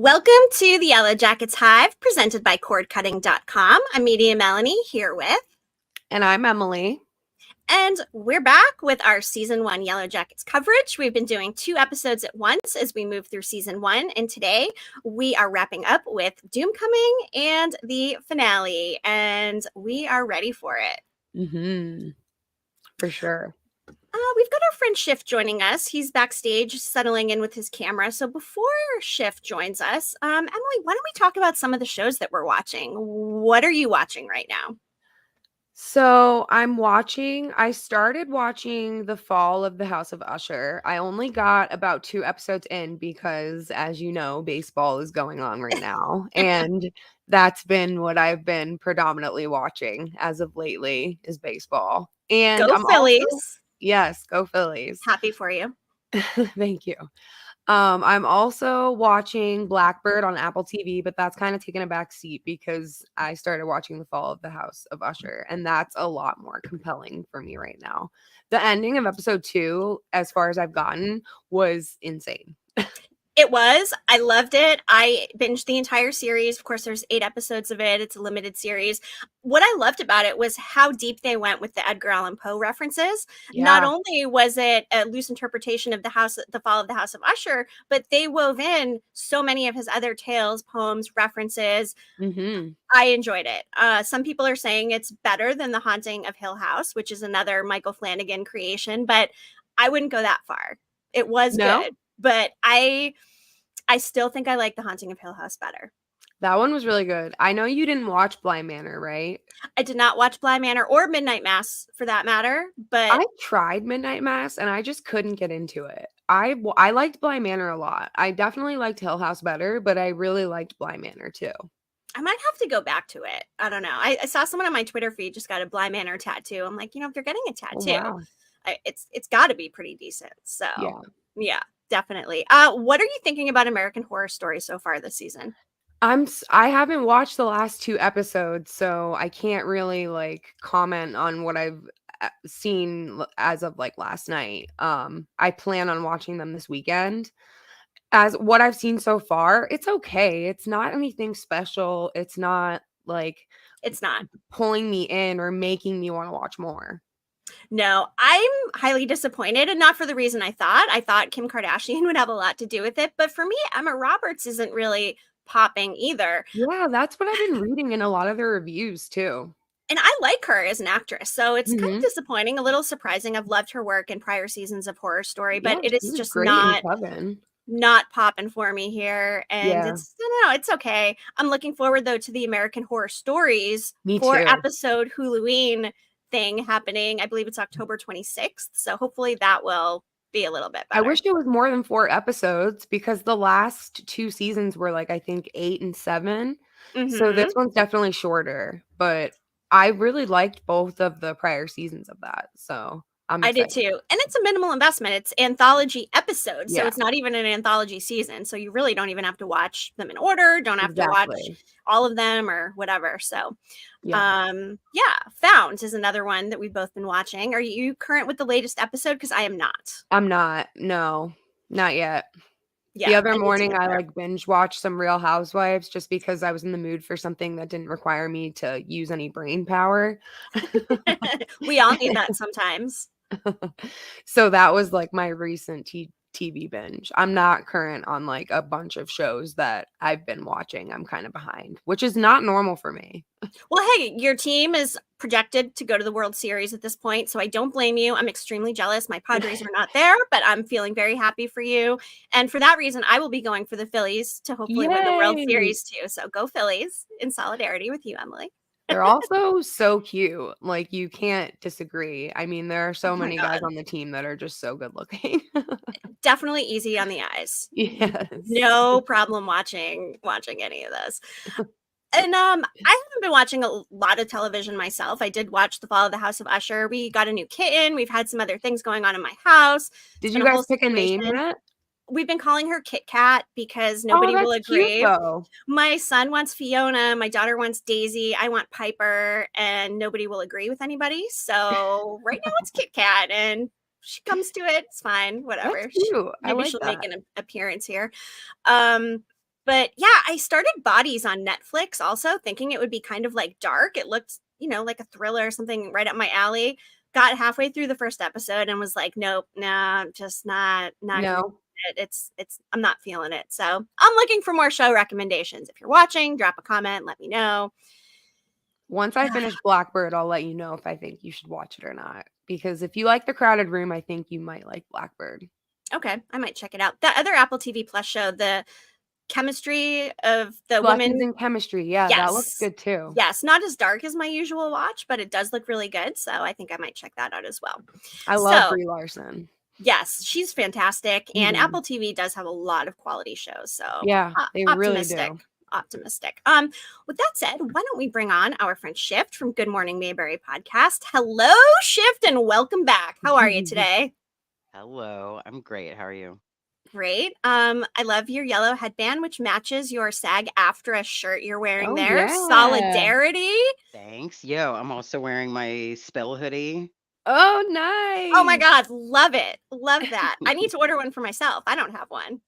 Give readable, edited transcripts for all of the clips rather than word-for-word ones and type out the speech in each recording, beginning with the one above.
Welcome to the Yellowjackets Hive, presented by cordcutting.com. I'm Media Melanie here with... And I'm Emily. And we're back with our Season 1 Yellowjackets coverage. We've been doing 2 episodes at once as we move through Season 1. And today we are wrapping up with Doomcoming and the finale. And we are ready for it. For sure. We've got our friend Schiff joining us. He's backstage settling in with his camera. So before Schiff joins us, Emily, why don't we talk about some of the shows that we're watching? What are you watching right now? So I started watching The Fall of the House of Usher. I only got about 2 episodes in because, as you know, baseball is going on right now. And that's been what I've been predominantly watching as of lately is baseball. And Go Phillies. Yes, go Phillies. Happy for you. Thank you. I'm also watching Blackbird on Apple TV, but that's kind of taken a back seat because I started watching The Fall of the House of Usher, and that's a lot more compelling for me right now. The ending of episode 2, as far as I've gotten, was insane. It was. I loved it. I binged the entire series. Of course, there's 8 episodes of it. It's a limited series. What I loved about it was how deep they went with the Edgar Allan Poe references. Yeah. Not only was it a loose interpretation of the Fall of the House of Usher, but they wove in so many of his other tales, poems, references. I enjoyed it. Some people are saying it's better than The Haunting of Hill House, which is another Michael Flanagan creation, but I wouldn't go that far. It was good, but I still think I like The Haunting of Hill House better. That one was really good. I know you didn't watch Bly Manor, right? I did not watch Bly Manor or Midnight Mass for that matter, but I tried Midnight Mass and I just couldn't get into it. I liked Bly Manor a lot. I definitely liked Hill House better, but I really liked Bly Manor too. I might have to go back to it. I don't know. I saw someone on my Twitter feed just got a Bly Manor tattoo. I'm like, if you're getting a tattoo, it's got to be pretty decent. So yeah. Definitely. What are you thinking about American Horror Story so far this season? I haven't watched the last 2 episodes, so I can't really comment on what I've seen as of last night. I plan on watching them this weekend. As what I've seen so far, it's okay. It's not anything special. It's not pulling me in or making me want to watch more. No, I'm highly disappointed, and not for the reason I thought. I thought Kim Kardashian would have a lot to do with it, but for me, Emma Roberts isn't really popping either. Yeah, that's what I've been reading in a lot of the reviews too. And I like her as an actress, so it's kind of disappointing, a little surprising. I've loved her work in prior seasons of Horror Story, but it is just not popping for me here. And it's okay. I'm looking forward though to the American Horror Stories 4-episode Halloween thing happening. I believe it's October 26th. So hopefully that will be a little bit better. I wish it was more than 4 episodes because the last 2 seasons were I think 8 and 7. So this one's definitely shorter, but I really liked both of the prior seasons of that. So I did too. And it's a minimal investment. It's anthology episodes. So it's not even an anthology season. So you really don't even have to watch them in order. Don't have to watch all of them or whatever. So Found is another one that we've both been watching. Are you current with the latest episode? Because I am not. I'm not. No, not yet. The other morning I binge watched some Real Housewives just because I was in the mood for something that didn't require me to use any brain power. We all need that sometimes. So that was my recent TV binge. I'm not current on a bunch of shows that I've been watching. I'm kind of behind, which is not normal for me. Well, hey, your team is projected to go to the World Series at this point, so I don't blame you. I'm extremely jealous. My Padres are not there, but I'm feeling very happy for you. And for that reason, I will be going for the Phillies to hopefully win the World Series too. So go Phillies in solidarity with you, Emily. They're also so cute. You can't disagree. I mean, there are so many guys on the team that are just so good looking. Definitely easy on the eyes. Yes. No problem watching any of this. And I haven't been watching a lot of television myself. I did watch The Fall of the House of Usher. We got a new kitten. We've had some other things going on in my house. Did you guys pick a name yet? We've been calling her Kit Kat because nobody will agree. Cute, my son wants Fiona. My daughter wants Daisy. I want Piper, and nobody will agree with anybody. So right now it's Kit Kat, and she comes to it. It's fine. Whatever. That's cute. Maybe she'll make an appearance here. But yeah, I started Bodies on Netflix also, thinking it would be kind of like dark. It looked, like a thriller or something right up my alley. Got halfway through the first episode and was like, nope, nah, just not gonna No. it's I'm not feeling it. So I'm looking for more show recommendations. If you're watching, drop a comment, let me know. Once I finish Blackbird, I'll let you know if I think you should watch it or not. Because if you like The Crowded Room, I think you might like Blackbird. Okay, I might check it out. That other Apple TV Plus show, the chemistry of the Lessons woman. in Chemistry. Yeah, that looks Yes. good too. Yes, not as dark as my usual watch, but it does look really good. So I think I might check that out as well. I love So Brie Larson. yes, she's fantastic. And Mhm. Apple TV does have a lot of quality shows. So Yeah, they really optimistic. do. Optimistic. With that said, why don't we bring on our friend Shift from Good Morning Mayberry podcast? Hello, Shift, and welcome back. How are you today? Hello, I'm great. How are you? Great. I love your yellow headband, which matches your SAG-AFTRA shirt you're wearing Oh, there. yeah. Solidarity. Thanks. Yo, I'm also wearing my spell hoodie. Oh, nice. Oh my God, love it. Love that. I need to order one for myself. I don't have one.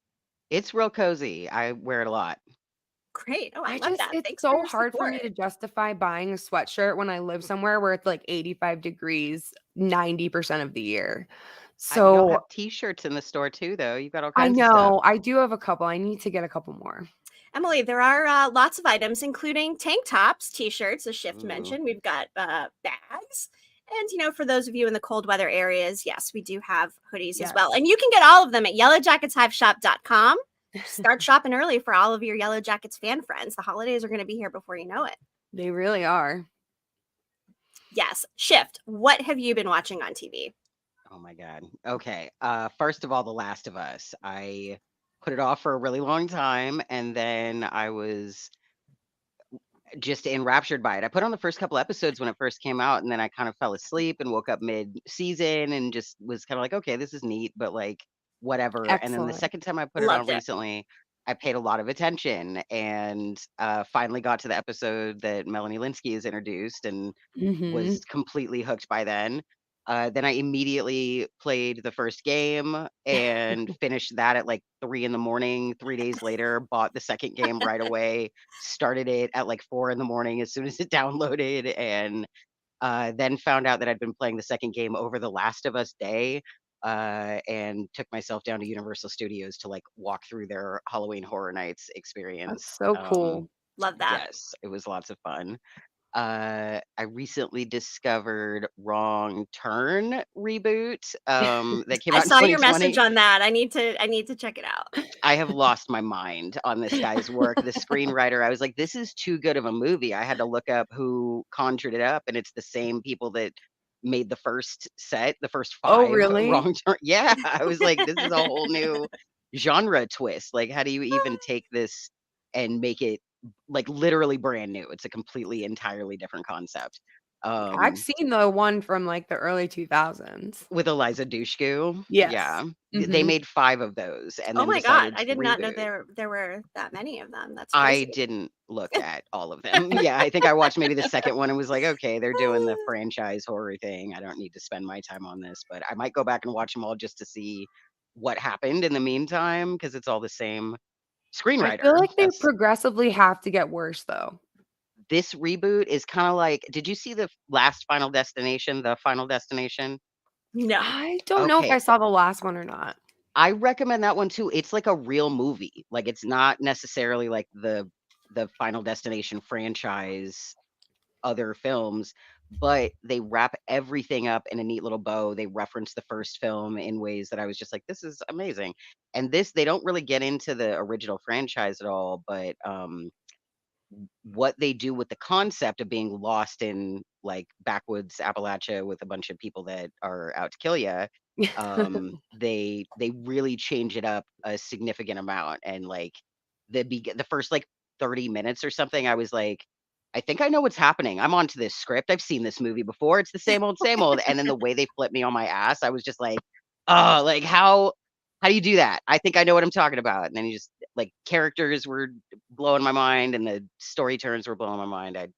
It's real cozy. I wear it a lot. Great. Oh, I love that. It's Thanks for so your hard for me support. to justify buying a sweatshirt when I live somewhere where it's like 85 degrees 90% of the year. Y'all So have t-shirts in the store too, though. You've got all I kinds of stuff. know I do have a couple. I need to get a couple more. Emily, there are lots of items, including tank tops, t-shirts, as Shift Ooh. mentioned. We've got bags. And, for those of you in the cold weather areas, yes, we do have hoodies as well. And you can get all of them at yellowjacketshiveshop.com. Start shopping early for all of your Yellow Jackets fan friends. The holidays are going to be here before you know it. They really are. Yes. Shift, what have you been watching on TV? Oh my God. Okay. First of all, The Last of Us. I put it off for a really long time, and then I was just enraptured by it. I put on the first couple episodes when it first came out, and then I kind of fell asleep and woke up mid-season and just was kind of like, okay, this is neat, but like whatever. And then the Excellent. second time I put it on Loved it. recently, I paid a lot of attention and finally got to the episode that Melanie Lynskey is introduced and Mhm. was completely hooked by then. Then I immediately played the first game and finished that at like 3 in the morning. 3 days later, bought the second game right away, started it at like 4 in the morning as soon as it downloaded, and then found out that I'd been playing the second game over the Last of Us day, and took myself down to Universal Studios to like walk through their Halloween Horror Nights That's experience. so cool. Love that. Yes, it was lots of fun. I recently discovered Wrong Turn reboot that came I out in saw your message 2020. on that. I need to check it out. I have lost my mind on this guy's work. The screenwriter, I was like, this is too good of a movie. I had to look up who conjured it up, and it's the same people that made the first set, the first Oh, 5 really? Wrong Turn. Yeah, I was like, this is a whole new genre twist. Like, how do you even take this and make it like literally brand new? It's a completely entirely different concept. I've seen the one from like the early 2000s. With Eliza Dushku. Yes. Yeah. They Mhm. made 5 of those and Oh then my God. decided I to did not know reboot. there were that many of them. That's I crazy. didn't look at all of them. Yeah, I think I watched maybe the second one and was like, okay, they're doing the franchise horror thing. I don't need to spend my time on this, but I might go back and watch them all just to see what happened in the meantime because it's all the same I screenwriter. feel like they That's progressively have to get worse though. this reboot is kind of like, did you see the last Final Destination, the Final Destination? No. I don't know if Okay. I saw the last one or not. I recommend that one too. It's like a real movie. Like it's not necessarily like the Final Destination franchise other films, but they wrap everything up in a neat little bow. They reference the first film in ways that I was just like, this is amazing. And this, they don't really get into the original franchise at all, but what they do with the concept of being lost in like backwoods Appalachia with a bunch of people that are out to kill you, they really change it up a significant amount. And like the first like 30 minutes or something, I was like, I think I know what's happening. I'm onto this script. I've seen this movie before. It's the same old, same old. And then the way they flipped me on my ass, I was just like, oh, like how do you do that? I think I know what I'm talking about. And then you just like characters were blowing my mind and the story turns were blowing my mind. I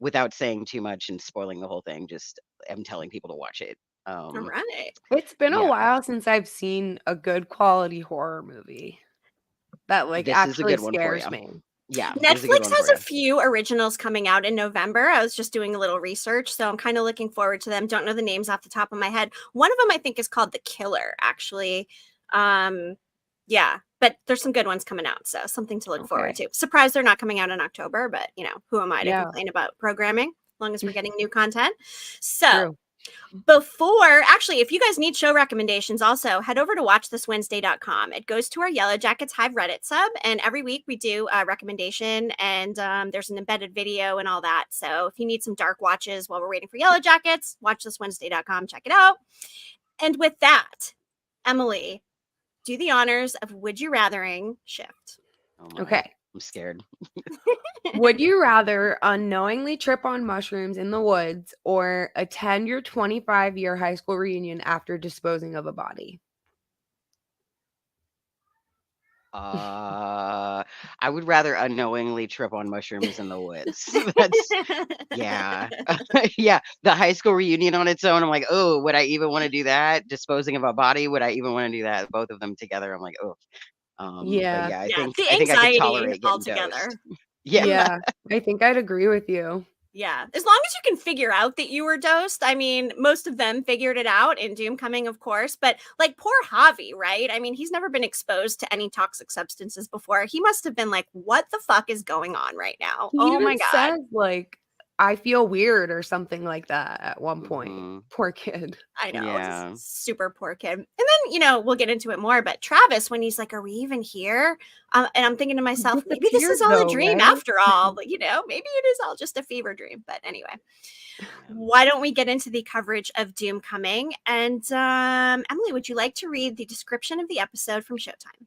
without saying too much and spoiling the whole thing, just am telling people to watch it. All right. It's been a Yeah. while since I've seen a good quality horror movie. that like This is a actually good one for scares you. me. Yeah, this is a good Netflix one has for a you. few originals coming out in November. I was just doing a little research, so I'm kind of looking forward to them. Don't know the names off the top of my head. One of them I think is called The Killer, actually. Yeah, but there's some good ones coming out, so something to look forward Okay. to. Surprised they're not coming out in October, but who am I to Yeah. complain about programming as long as we're getting new content? So True. actually, if you guys need show recommendations, also head over to watchthiswednesday.com. It goes to our Yellowjackets Hive Reddit sub, and every week we do a recommendation, and there's an embedded video and all that. So if you need some dark watches while we're waiting for Yellowjackets, watchthiswednesday.com, check it out. And with that, Emily, do the honors of Would You Rathering shift. Oh my, Okay. I'm scared. Would you rather unknowingly trip on mushrooms in the woods or attend your 25-year high school reunion after disposing of a body? I would rather unknowingly trip on mushrooms in the woods. That's yeah. Yeah. The high school reunion on its own, I'm like, oh, would I even want to do that? Disposing of a body, would I even want to do that? Both of them together, I'm like, oh. But Yeah. yeah, Yeah, the I think I could anxiety tolerate getting dosed. altogether. Yeah. Yeah. I think I'd agree with you. Yeah, as long as you can figure out that you were dosed. I mean, most of them figured it out in Doomcoming, of course, but like poor Javi, right? I mean, he's never been exposed to any toxic substances before. He must have been like, what the fuck is going on right now? He Oh even my God. says like, I feel weird or something like that at one point. Mhm. Poor kid. I know, Yeah. just super poor kid. And then, we'll get into it more, but Travis, when he's like, are we even here? And I'm thinking to myself, maybe this is disappeared all a though, dream right? after all. Maybe it is all just a fever dream. But anyway, why don't we get into the coverage of Doomcoming? And Emily, would you like to read the description of the episode from Showtime?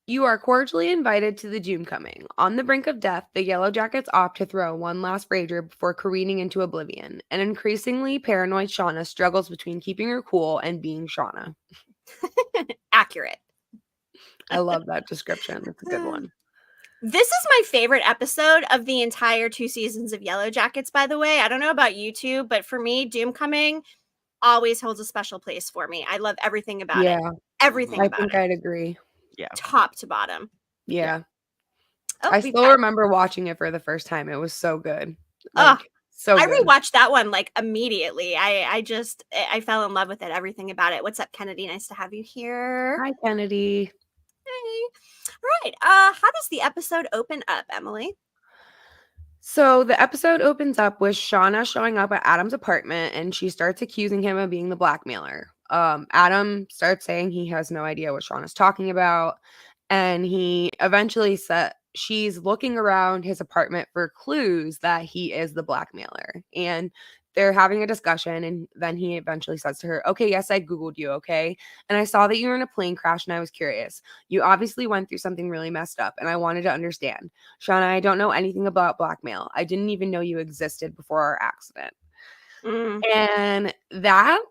You are cordially invited to the Doomcoming. On the brink of death, the Yellowjackets opt to throw one last rager before careening into oblivion. An increasingly paranoid Shauna struggles between keeping her cool and being Shauna. Accurate. I love that description. That's a good one. This is my favorite episode of the entire 2 seasons of Yellowjackets, by the way. I don't know about you two, but for me, Doomcoming always holds a special place for me. I love everything about it. Everything I about think it. I'd agree. Yeah. Top to bottom. Yeah. Oh, I we've still got- remember watching it for the first time. It was so good. Ugh. So I good. rewatched that one like immediately. I fell in love with it, everything about it. What's up, Kennedy? Nice to have you here. Hi, Kennedy. Hey. Right. How does the episode open up, Emily? So the episode opens up with Shauna showing up at Adam's apartment and she starts accusing him of being the blackmailer. Adam starts saying he has no idea what Shauna's talking about. And he eventually said she's looking around his apartment for clues that he is the blackmailer. And they're having a discussion. And then he eventually says to her, okay, yes, I Googled you. Okay. And I saw that you were in a plane crash and I was curious. You obviously went through something really messed up and I wanted to understand. Shauna, I don't know anything about blackmail. I didn't even know you existed before our accident. And that,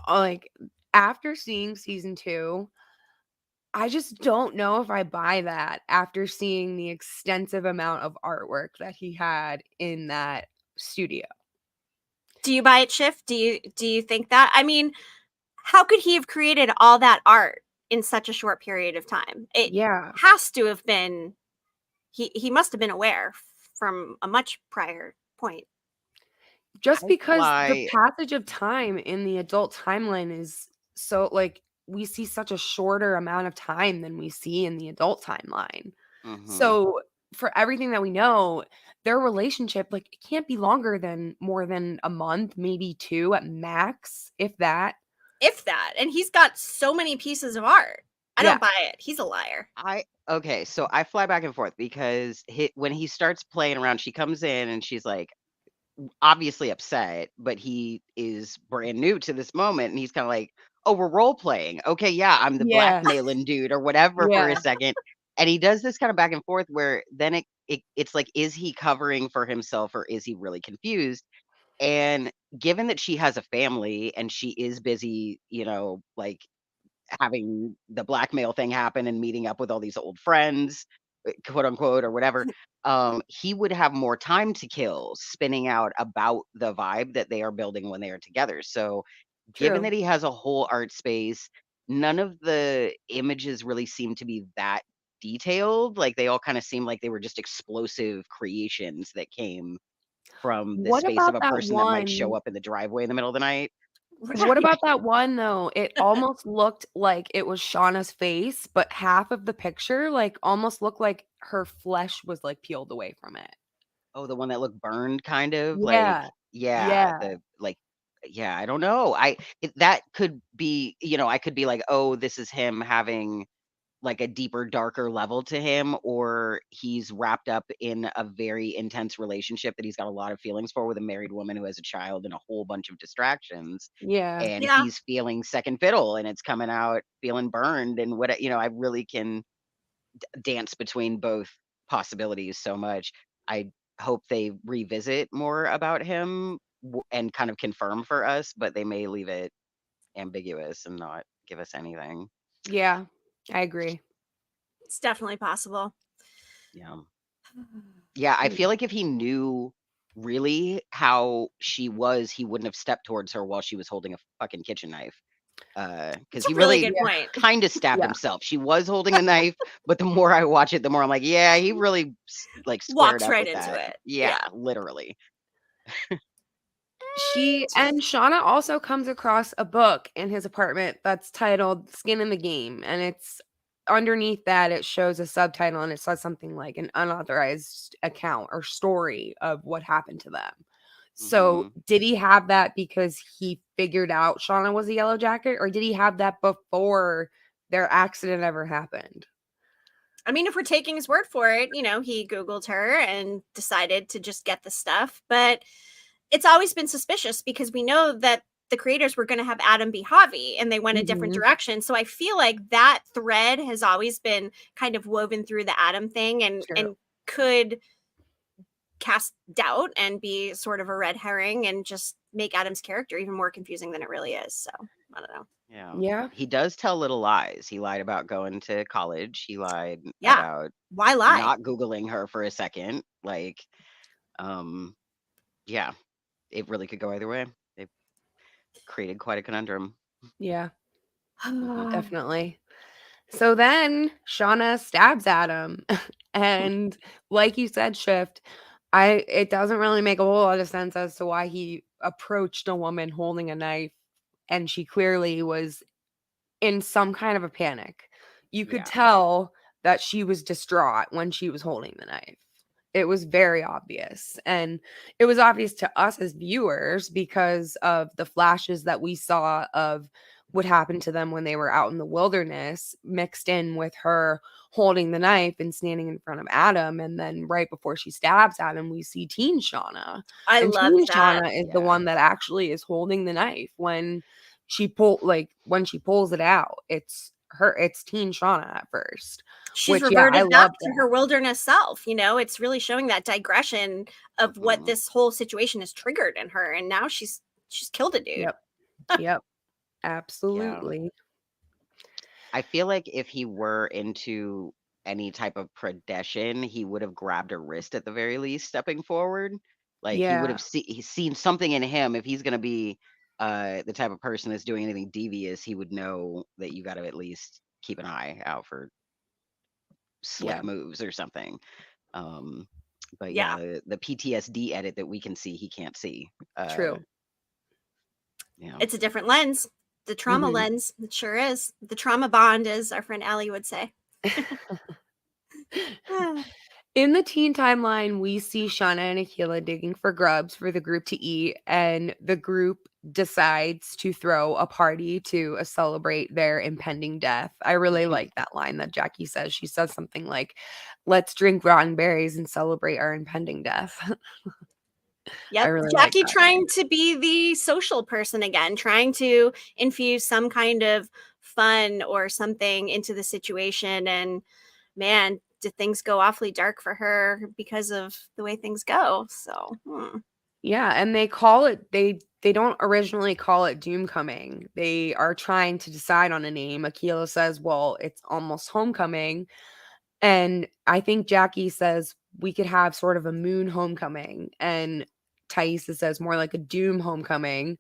like, after seeing season 2, I just don't know if I buy that after seeing the extensive amount of artwork that he had in that studio. Do you buy it, Schiff? Do you think that? I mean, how could he have created all that art in such a short period of time? It has to have been he must have been aware from a much prior point. Just because the passage of time in the adult timeline is so, like, we see such a shorter amount of time than we see in the adult timeline. So for everything that we know, their relationship, like, it can't be longer than more than a month, maybe 2 at max, if that. And he's got so many pieces of art. I don't buy it. He's a liar. Okay, so I fly back and forth because when he starts playing around, she comes in and she's like obviously upset, but he is brand new to this moment and he's kind of like, oh, we're role playing. Okay, yeah, I'm the blackmailing dude or whatever for a second. And he does this kind of back and forth where then it's like, is he covering for himself or is he really confused? And given that she has a family and she is busy, like having the blackmail thing happen and meeting up with all these old friends, quote unquote, or whatever, he would have more time to kill spinning out about the vibe that they are building when they are together. So given that he has a whole art space, none of the images really seem to be that detailed. Like they all kind of seem like they were just explosive creations that came from the What space of about a that person that might show one? up in the driveway in the middle of the night. What about that one though? It almost looked like it was Shauna's face, but half of the picture like almost looked like her flesh was like peeled away from it. Oh, the one that looked burned, kind of like, Yeah. yeah, Yeah. the like, yeah, I don't know. That could be, I could be like, oh, this is him having like a deeper, darker level to him, or he's wrapped up in a very intense relationship that he's got a lot of feelings for with a married woman who has a child and a whole bunch of distractions. Yeah. And Yeah. he's feeling second fiddle and it's coming out feeling burned. And I really can dance between both possibilities so much. I hope they revisit more about him and kind of confirm for us, but they may leave it ambiguous and not give us anything. Yeah. I agree. It's definitely possible. Yeah. Yeah, I feel like if he knew really how she was, he wouldn't have stepped towards her while she was holding a fucking kitchen knife. It's Because a he really really good point. kind of stabbed Yeah. himself. She was holding a knife, but the more I watch it, the more I'm like, yeah, he really like squared Walks up right with into that. it. Yeah, literally. Shauna also comes across a book in his apartment that's titled Skin in the Game, and it's underneath that it shows a subtitle and it says something like an unauthorized account or story of what happened to them. So Mhm. did he have that because he figured out Shauna was a yellow jacket, or did he have that before their accident ever happened? I mean, if we're taking his word for it, he Googled her and decided to just get the stuff. But it's always been suspicious because we know that the creators were going to have Adam be Javi and they went a different Mhm. direction. So I feel like that thread has always been kind of woven through the Adam thing and True. could cast doubt and be sort of a red herring and just make Adam's character even more confusing than it really is. So I don't know. Yeah. Yeah. He does tell little lies. He lied about going to college. He lied Yeah. about Why lie? not Googling her for a second. Like, um, yeah, it really could go either way. They've created quite a conundrum. Yeah, Mhm. definitely. So then Shauna stabs Adam. And like you said, Shift, it doesn't really make a whole lot of sense as to why he approached a woman holding a knife, and she clearly was in some kind of a panic. You could Yeah. tell that she was distraught when she was holding the knife. It was very obvious. And it was obvious to us as viewers because of the flashes that we saw of what happened to them when they were out in the wilderness, mixed in with her holding the knife and standing in front of Adam. And then right before she stabs Adam, we see teen Shauna. I And love teen that. Shauna is the Yeah. one that actually is holding the knife when she when she pulls it out. It's teen Shauna at first. She's Which, yeah, I reverted back love to her that. wilderness self. It's really showing that digression of what Mhm. this whole situation has triggered in her. And now she's killed a dude. Yep. Yep. Yeah. Absolutely. I feel like if he were into any type of predation, he would have grabbed her wrist at the very least, stepping forward. Like he would Yeah. have he's seen something in him. If he's gonna be the type of person that's doing anything devious, he would know that you got to at least keep an eye out for Yeah. slick moves or something. Um, but yeah, Yeah. the PTSD edit that we can see, he can't see. True. Yeah. It's a different lens. The trauma Mhm. lens. It sure is. The trauma bond, as our friend Allie would say. In the teen timeline, we see Shauna and Akila digging for grubs for the group to eat, and the group decides to throw a party to celebrate their impending death. I really like that line that Jackie says. She says something like, "Let's drink rotten berries and celebrate our impending death." I Yep. really like Jackie that trying line. to be the social person again, trying to infuse some kind of fun or something into the situation. And man, did things go awfully dark for her because of the way things go. So, Yeah, and they don't originally call it Doomcoming. They are trying to decide on a name. Akila says, "Well, it's almost homecoming." And I think Jackie says we could have sort of a moon homecoming, and Thaisa says more like a doom homecoming.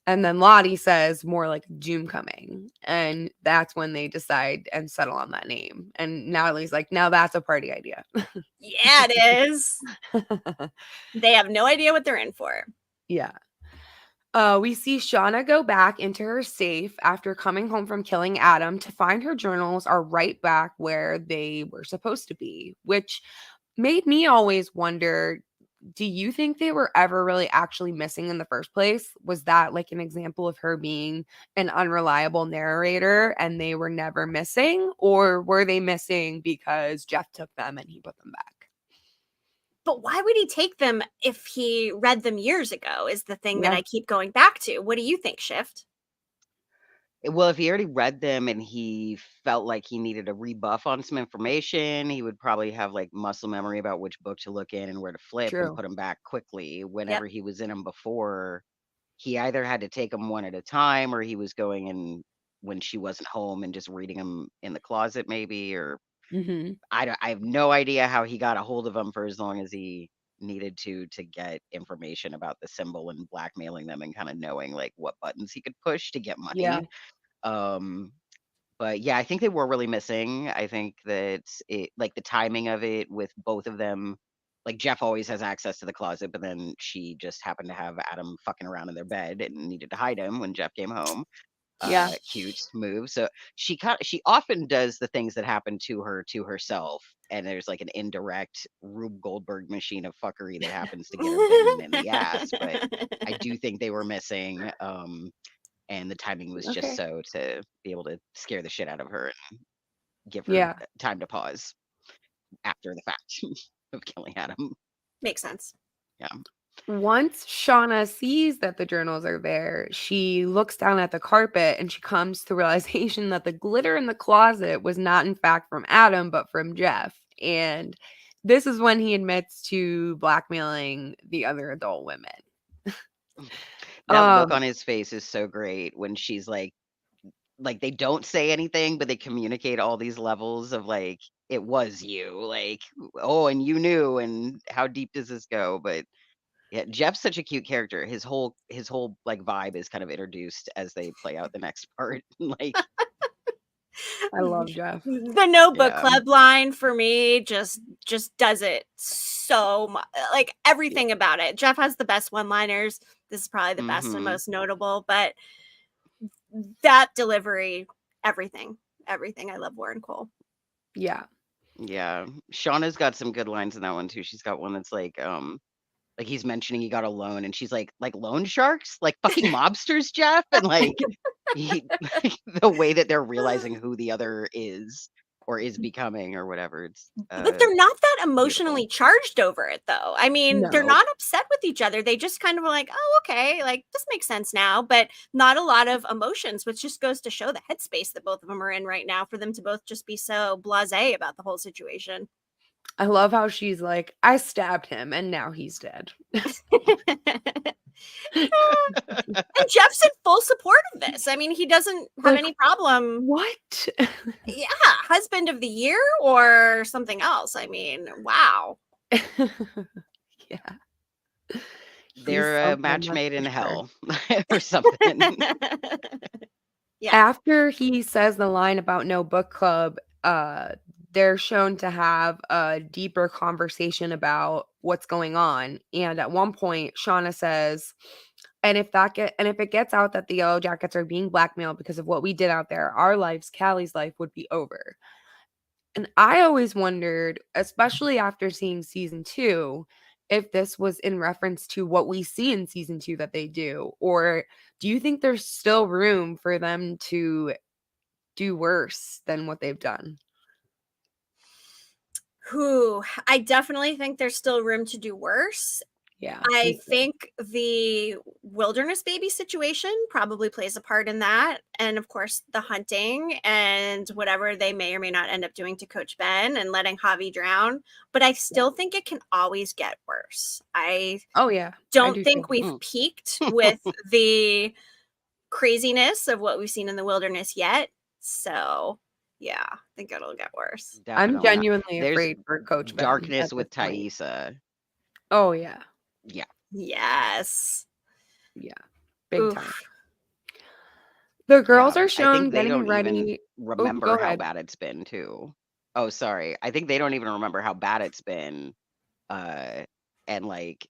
And then Lottie says more like Doomcoming. And that's when they decide and settle on that name. And Natalie's like, now that's a party idea. Yeah, it is. They have no idea what they're in for. Yeah. We see Shauna go back into her safe after coming home from killing Adam to find her journals are right back where they were supposed to be, which made me always wonder, do you think they were ever really actually missing in the first place? Was that like an example of her being an unreliable narrator and they were never missing? Or were they missing because Jeff took them and he put them back? But why would he take them if he read them years ago is the thing that Yeah. I keep going back to. What do you think, Shift? Well, if he already read them and he felt like he needed a rebuff on some information, he would probably have like muscle memory about which book to look in and where to flip and True. put them back quickly. Yep. Whenever he was in them before, he either had to take them one at a time or he was going in when she wasn't home and just reading them in the closet maybe, or Mm-hmm. I have no idea how he got a hold of them for as long as he needed to get information about the symbol and blackmailing them and kind of knowing like what buttons he could push to get Yeah. money. But yeah, I think they were really missing. I think that it like the timing of it with both of them, like Jeff always has access to the closet, but then she just happened to have Adam fucking around in their bed and needed to hide him when Jeff came home. Yeah. Cute move. So she often does the things that happen to her to herself, and there's like an indirect Rube Goldberg machine of fuckery that happens to get her bitten in the ass. But I do think they were missing. And the timing was just Okay. so to be able to scare the shit out of her and give her Yeah. time to pause after the fact of killing Adam. Makes sense. Yeah. Once Shauna sees that the journals are there, she looks down at the carpet and she comes to the realization that the glitter in the closet was not, in fact, from Adam, but from Jeff. And this is when he admits to blackmailing the other adult women. That look on his face is so great when she's like they don't say anything, but they communicate all these levels of like, it was you, like, oh, and you knew, and how deep does this go? But yeah, Jeff's such a cute character. His whole like vibe is kind of introduced as they play out the next part. Like, I love Jeff. The Notebook Yeah. Club line for me just does it so much. Like everything about it. Jeff has the best one-liners. This is probably the best and Mhm. most notable, but that delivery, everything. I love Warren Cole. Yeah. Yeah, Shauna's got some good lines in that one too. She's got one that's like he's mentioning he got a loan, and she's like loan sharks, like fucking mobsters, Jeff, and like the way that they're realizing who the other is or is becoming or whatever. It's But they're not that emotionally charged over it, though. I mean, they're No. not upset with each other. They just kind of like, oh, okay, like this makes sense now, but not a lot of emotions, which just goes to show the headspace that both of them are in right now for them to both just be so blasé about the whole situation. I love how she's like, I stabbed him and now he's dead. And Jeff's in full support of this. I mean, he doesn't have Like, any problem. What? Yeah, husband of the year or something else. I mean, wow. Yeah. they're a something, match that's made for in sure. hell or something. Yeah. After he says the line about no book club, they're shown to have a deeper conversation about what's going on. And at one point, Shauna says, and if it gets out that the Yellowjackets are being blackmailed because of what we did out there, our lives, Callie's life, would be over. And I always wondered, especially after seeing season 2, if this was in reference to what we see in season 2 that they do, or do you think there's still room for them to do worse than what they've done? I definitely think there's still room to do worse. Yeah. I think the wilderness baby situation probably plays a part in that. And of course, the hunting and whatever they may or may not end up doing to Coach Ben and letting Javi drown. But I still think it can always get worse. Oh yeah. Don't do think too. we've peaked with the craziness of what we've seen in the wilderness yet. So yeah, I think it'll get worse. I'm Definitely. genuinely There's afraid for Coach Ben darkness at with this point. Thaisa. Oh yeah. Yeah. Yes. Yeah. Big Oof. time. The girls Yeah, are I think shown they getting don't even ready. Oh, remember go how ahead. bad it's been too. Oh, sorry. I think they don't even remember how bad it's been, uh, and like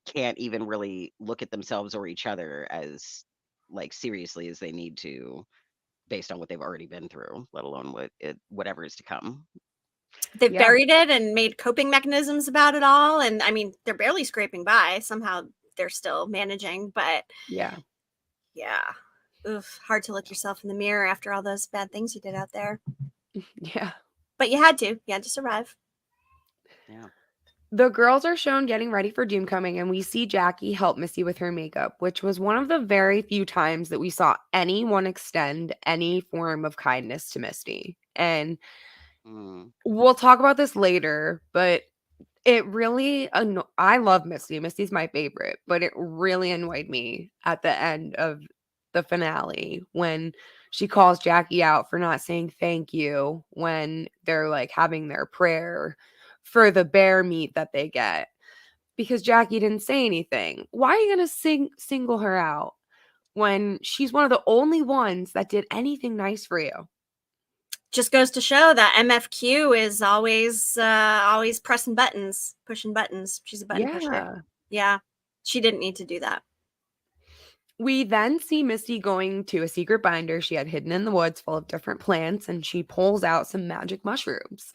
can't even really look at themselves or each other as like seriously as they need to, based on what they've already been through, let alone whatever is to come. They've Yeah. buried it and made coping mechanisms about it all. And I mean, they're barely scraping by. Somehow they're still managing, but Yeah. yeah. Oof, hard to look yourself in the mirror after all those bad things you did out there. Yeah. But you had to. You had to survive. Yeah. The girls are shown getting ready for Doomcoming, and we see Jackie help Missy with her makeup, which was one of the very few times that we saw anyone extend any form of kindness to Misty. And Mm. we'll talk about this later, but it really I love Misty. Misty's my favorite, but it really annoyed me at the end of the finale when she calls Jackie out for not saying thank you when they're like having their prayer for the bear meat that they get because Jackie didn't say anything. Why are you going to single her out when she's one of the only ones that did anything nice for you? Just goes to show that MFQ is always pressing buttons, pushing buttons. She's a button pusher. Yeah. Yeah. She didn't need to do that. We then see Misty going to a secret binder she had hidden in the woods full of different plants, and she pulls out some magic mushrooms.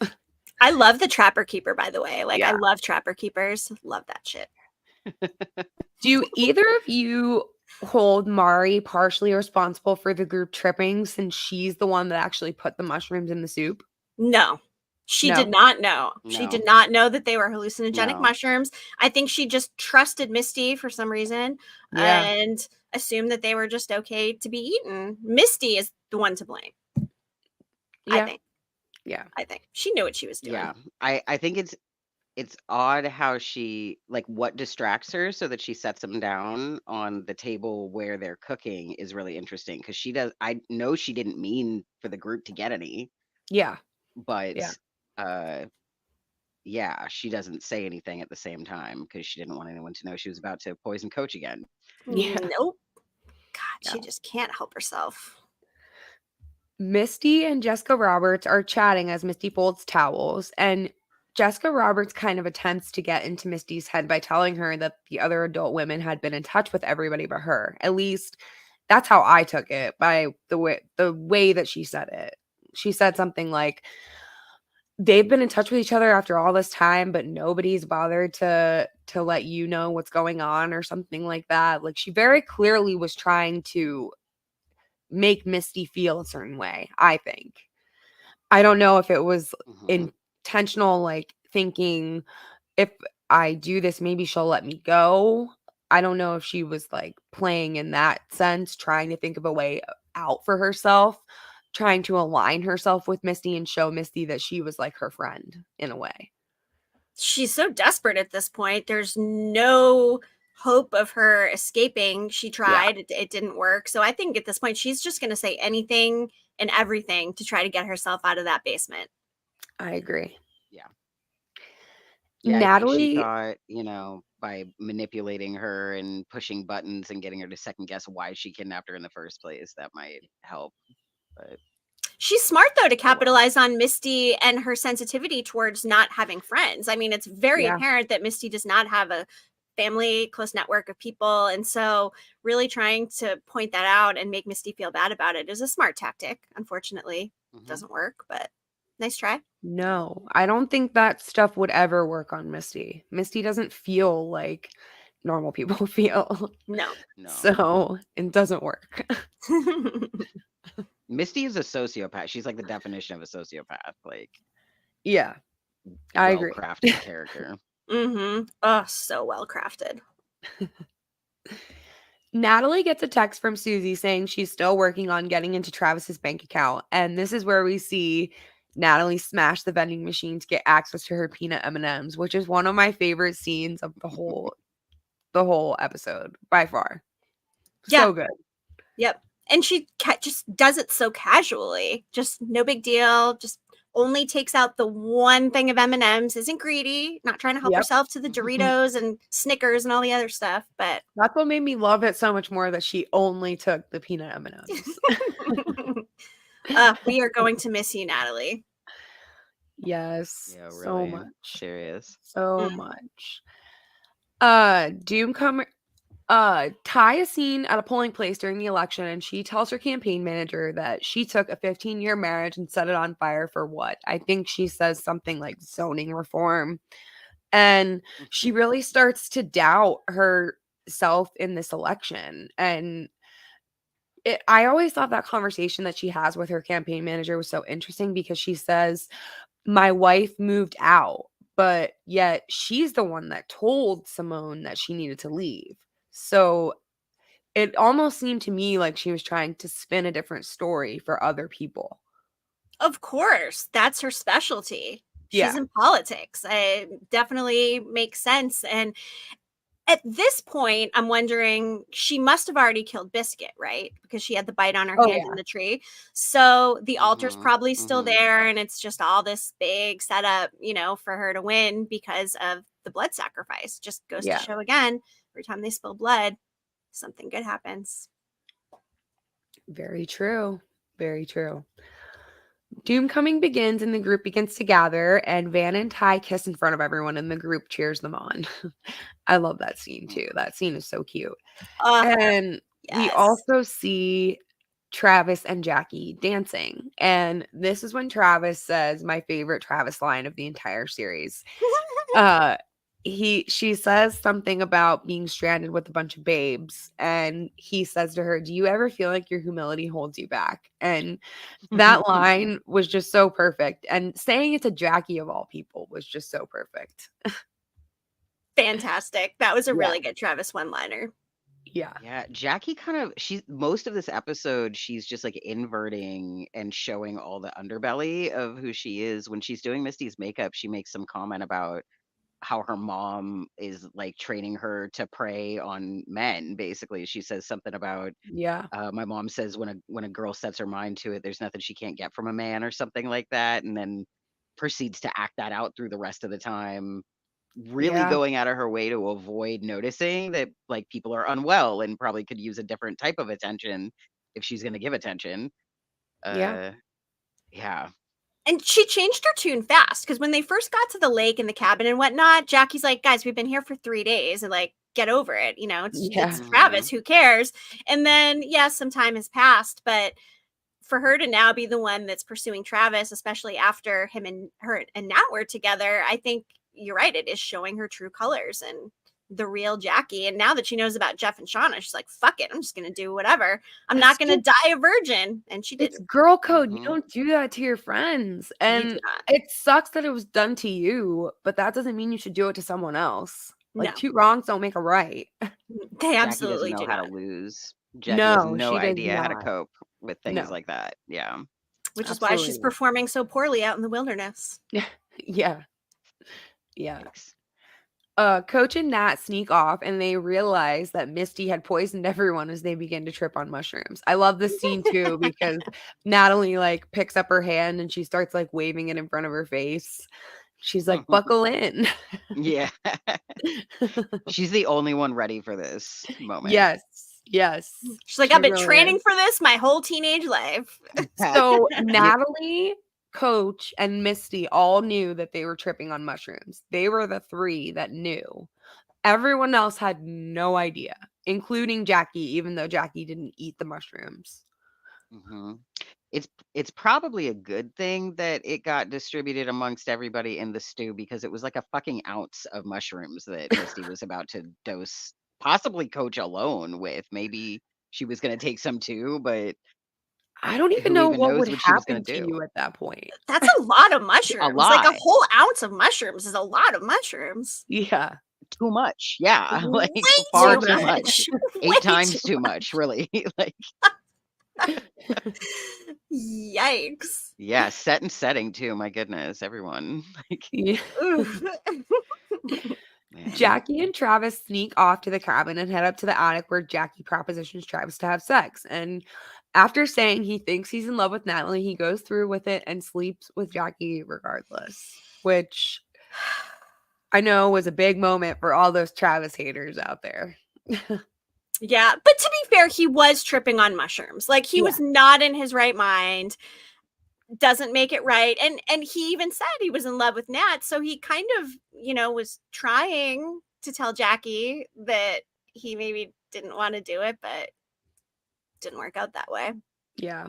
I love the Trapper Keeper, by the way. Like, I Yeah. love Trapper Keepers. Love that shit. Do either of you hold Mari partially responsible for the group tripping since she's the one that actually put the mushrooms in the soup? No. She did No. not know. She No. did not know that they were hallucinogenic No. mushrooms. I think she just trusted Misty for some reason Yeah. and assumed that they were just okay to be eaten. Misty is the one to blame, I Yeah. think. Yeah. I think. She knew what she was doing. Yeah. I think it's odd how she like what distracts her so that she sets them down on the table where they're cooking is really interesting because I know she didn't mean for the group to get any, Yeah. but Yeah. uh yeah, she doesn't say anything at the same time because she didn't want anyone to know she was about to poison Coach again. Yeah. Nope. God, Yeah. she just can't help herself. Misty and Jessica Roberts are chatting as Misty folds towels, and Jessica Roberts kind of attempts to get into Misty's head by telling her that the other adult women had been in touch with everybody but her. At least that's how I took it by the way that she said it. She said something like they've been in touch with each other after all this time, but nobody's bothered to let you know what's going on or something like that. Like she very clearly was trying to make Misty feel a certain way, I think. I don't know if it was Hmm. intentional, like thinking if I do this, maybe she'll let me go. I don't know if she was like playing in that sense, trying to think of a way out for herself, trying to align herself with Misty and show Misty that she was like her friend in a way. She's so desperate at this point. There's no hope of her escaping. She Yeah, tried, it didn't work. So I think at this point, she's just going to say anything and everything to try to get herself out of that basement. I agree. Yeah. Yeah, I think she Natalie, thought, by manipulating her and pushing buttons and getting her to second guess why she kidnapped her in the first place, that might help. But She's smart, though, to oh well. capitalize on Misty and her sensitivity towards not having friends. I mean, it's very yeah, apparent that Misty does not have a family, close network of people. And so, really trying to point that out and make Misty feel bad about it is a smart tactic. Unfortunately, it Hmm. doesn't work, but nice try. no, I don't think that stuff would ever work on Misty. Misty doesn't feel like normal people feel. No. No. So it doesn't work. Misty is a sociopath. She's like the definition of a sociopath, like Yeah, I agree. well-crafted character. Mm-hmm. Oh, so well crafted. Natalie gets a text from Susie saying she's still working on getting into Travis's bank account. And this is where we see Natalie smash the vending machine to get access to her peanut M&Ms, which is one of my favorite scenes of the whole episode by far. Yeah. So good. Yep. And she just does it so casually. Just no big deal. Just only takes out the one thing of M&Ms, isn't greedy, not trying to help Yep. herself to the Doritos and Snickers and all the other stuff, but That's what made me love it so much more, that she only took the peanut M&Ms. we are going to miss you, Natalie. Yes. Yeah, So really much. serious. So Mm. much. Doomcoming Ty is seen at a polling place during the election, and she tells her campaign manager that she took a 15-year marriage and set it on fire for what? I think she says something like zoning reform. And she really starts to doubt herself in this election. And I always thought that conversation that she has with her campaign manager was so interesting, because she says, my wife moved out, but yet she's the one that told Simone that she needed to leave. So it almost seemed to me like she was trying to spin a different story for other people. Of course, that's her specialty. She's Yeah. in politics. It definitely makes sense. And at this point, I'm wondering, she must have already killed Biscuit, right? Because she had the bite on her hand in the tree. So the altar's probably still there, and it's just all this big setup, for her to win because of the blood sacrifice. Just goes to show again, every time they spill blood, something good happens. Very true. Very true. Doomcoming begins and the group begins to gather, and Van and Ty kiss in front of everyone, and the group cheers them on. I love that scene too. That scene is so cute. And we Yes. also see Travis and Jackie dancing. And this is when Travis says my favorite Travis line of the entire series. She says something about being stranded with a bunch of babes, and he says to her, do you ever feel like your humility holds you back? And that line was just so perfect, and saying it to Jackie of all people was just so perfect. Fantastic. That was a really good Travis one-liner. Yeah, Jackie she's most of this episode, she's just like inverting and showing all the underbelly of who she is. When she's doing Misty's makeup, she makes some comment about how her mom is like training her to prey on men. Basically, she says something about my mom says when a girl sets her mind to it, there's nothing she can't get from a man, or something like that, and then proceeds to act that out through the rest of the time, really going out of her way to avoid noticing that like people are unwell and probably could use a different type of attention if she's going to give attention. Yeah. And she changed her tune fast, because when they first got to the lake and the cabin and whatnot, Jackie's like, guys, we've been here for 3 days, and like, get over it. It's Travis, who cares? And then, some time has passed, but for her to now be the one that's pursuing Travis, especially after him and her and Nat were together, I think you're right. It is showing her true colors and the real Jackie. And now that she knows about Jeff and Shauna, she's like, fuck it, I'm just going to do whatever. I'm not going to die a virgin. And she did. It's girl code. You don't do that to your friends. And it sucks that it was done to you, but that doesn't mean you should do it to someone else. Like, two wrongs don't make a right. They absolutely Jackie doesn't know how to lose. Jackie has no idea how to cope with things like that. Yeah. Which is why she's performing so poorly out in the wilderness. Yeah. Coach and Nat sneak off, and they realize that Misty had poisoned everyone as they begin to trip on mushrooms. I love this scene too, because Natalie like picks up her hand and she starts like waving it in front of her face. She's like, buckle in. Yeah. She's the only one ready for this moment. Yes. She's like, I've been training for this my whole teenage life. So Natalie, Coach, and Misty all knew that they were tripping on mushrooms. They were the 3 that knew. Everyone else had no idea, including Jackie, even though Jackie didn't eat the mushrooms. It's probably a good thing that it got distributed amongst everybody in the stew, because it was like a fucking ounce of mushrooms that Misty was about to dose possibly Coach alone with. Maybe she was going to take some too, but I don't even know what would happen to you at that point. That's a lot of mushrooms. A lot. Like a whole ounce of mushrooms is a lot of mushrooms. Yeah. Too much. Yeah. Like way far too too much. 8 times too much, really. Like yikes. Yeah, set and setting too. My goodness, everyone. Like, Jackie and Travis sneak off to the cabin and head up to the attic where Jackie propositions Travis to have sex. And After saying he thinks he's in love with Natalie, he goes through with it and sleeps with Jackie regardless, which I know was a big moment for all those Travis haters out there. Yeah, but to be fair, he was tripping on mushrooms. Like, he was not in his right mind. Doesn't make it right. And he even said he was in love with Nat, so he kind of, was trying to tell Jackie that he maybe didn't want to do it, but didn't work out that way. Yeah.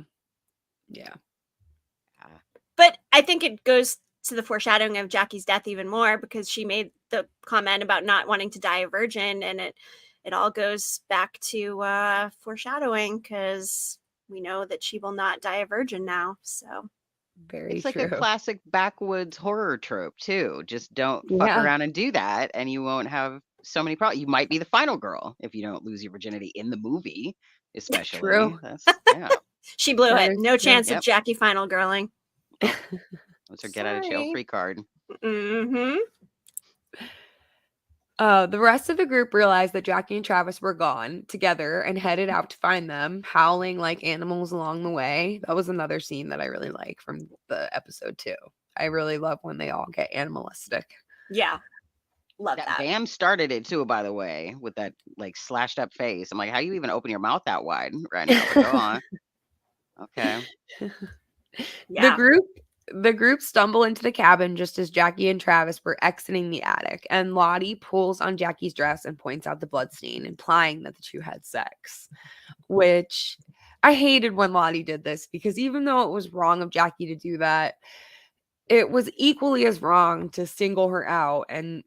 But I think it goes to the foreshadowing of Jackie's death even more, because she made the comment about not wanting to die a virgin, and it all goes back to foreshadowing, because we know that she will not die a virgin now. So very It's like true. a classic backwoods horror trope too. Just don't fuck around and do that, and you won't have so many problems. You might be the final girl if you don't lose your virginity in the movie, especially. True. That's she blew That it. is No true. chance of Jackie final girling. What's her get out of jail free card? Mm-hmm. The rest of the group realized that Jackie and Travis were gone together and headed out to find them, howling like animals along the way. That was another scene that I really like from the episode too. I really love when they all get animalistic. Yeah. Love that. Bam started it too, by the way, with that like slashed up face. I'm like, how you even open your mouth that wide right now? But go on. Okay. Yeah. The group stumble into the cabin just as Jackie and Travis were exiting the attic, and Lottie pulls on Jackie's dress and points out the bloodstain, implying that the two had sex. Which I hated when Lottie did this, because even though it was wrong of Jackie to do that, it was equally as wrong to single her out and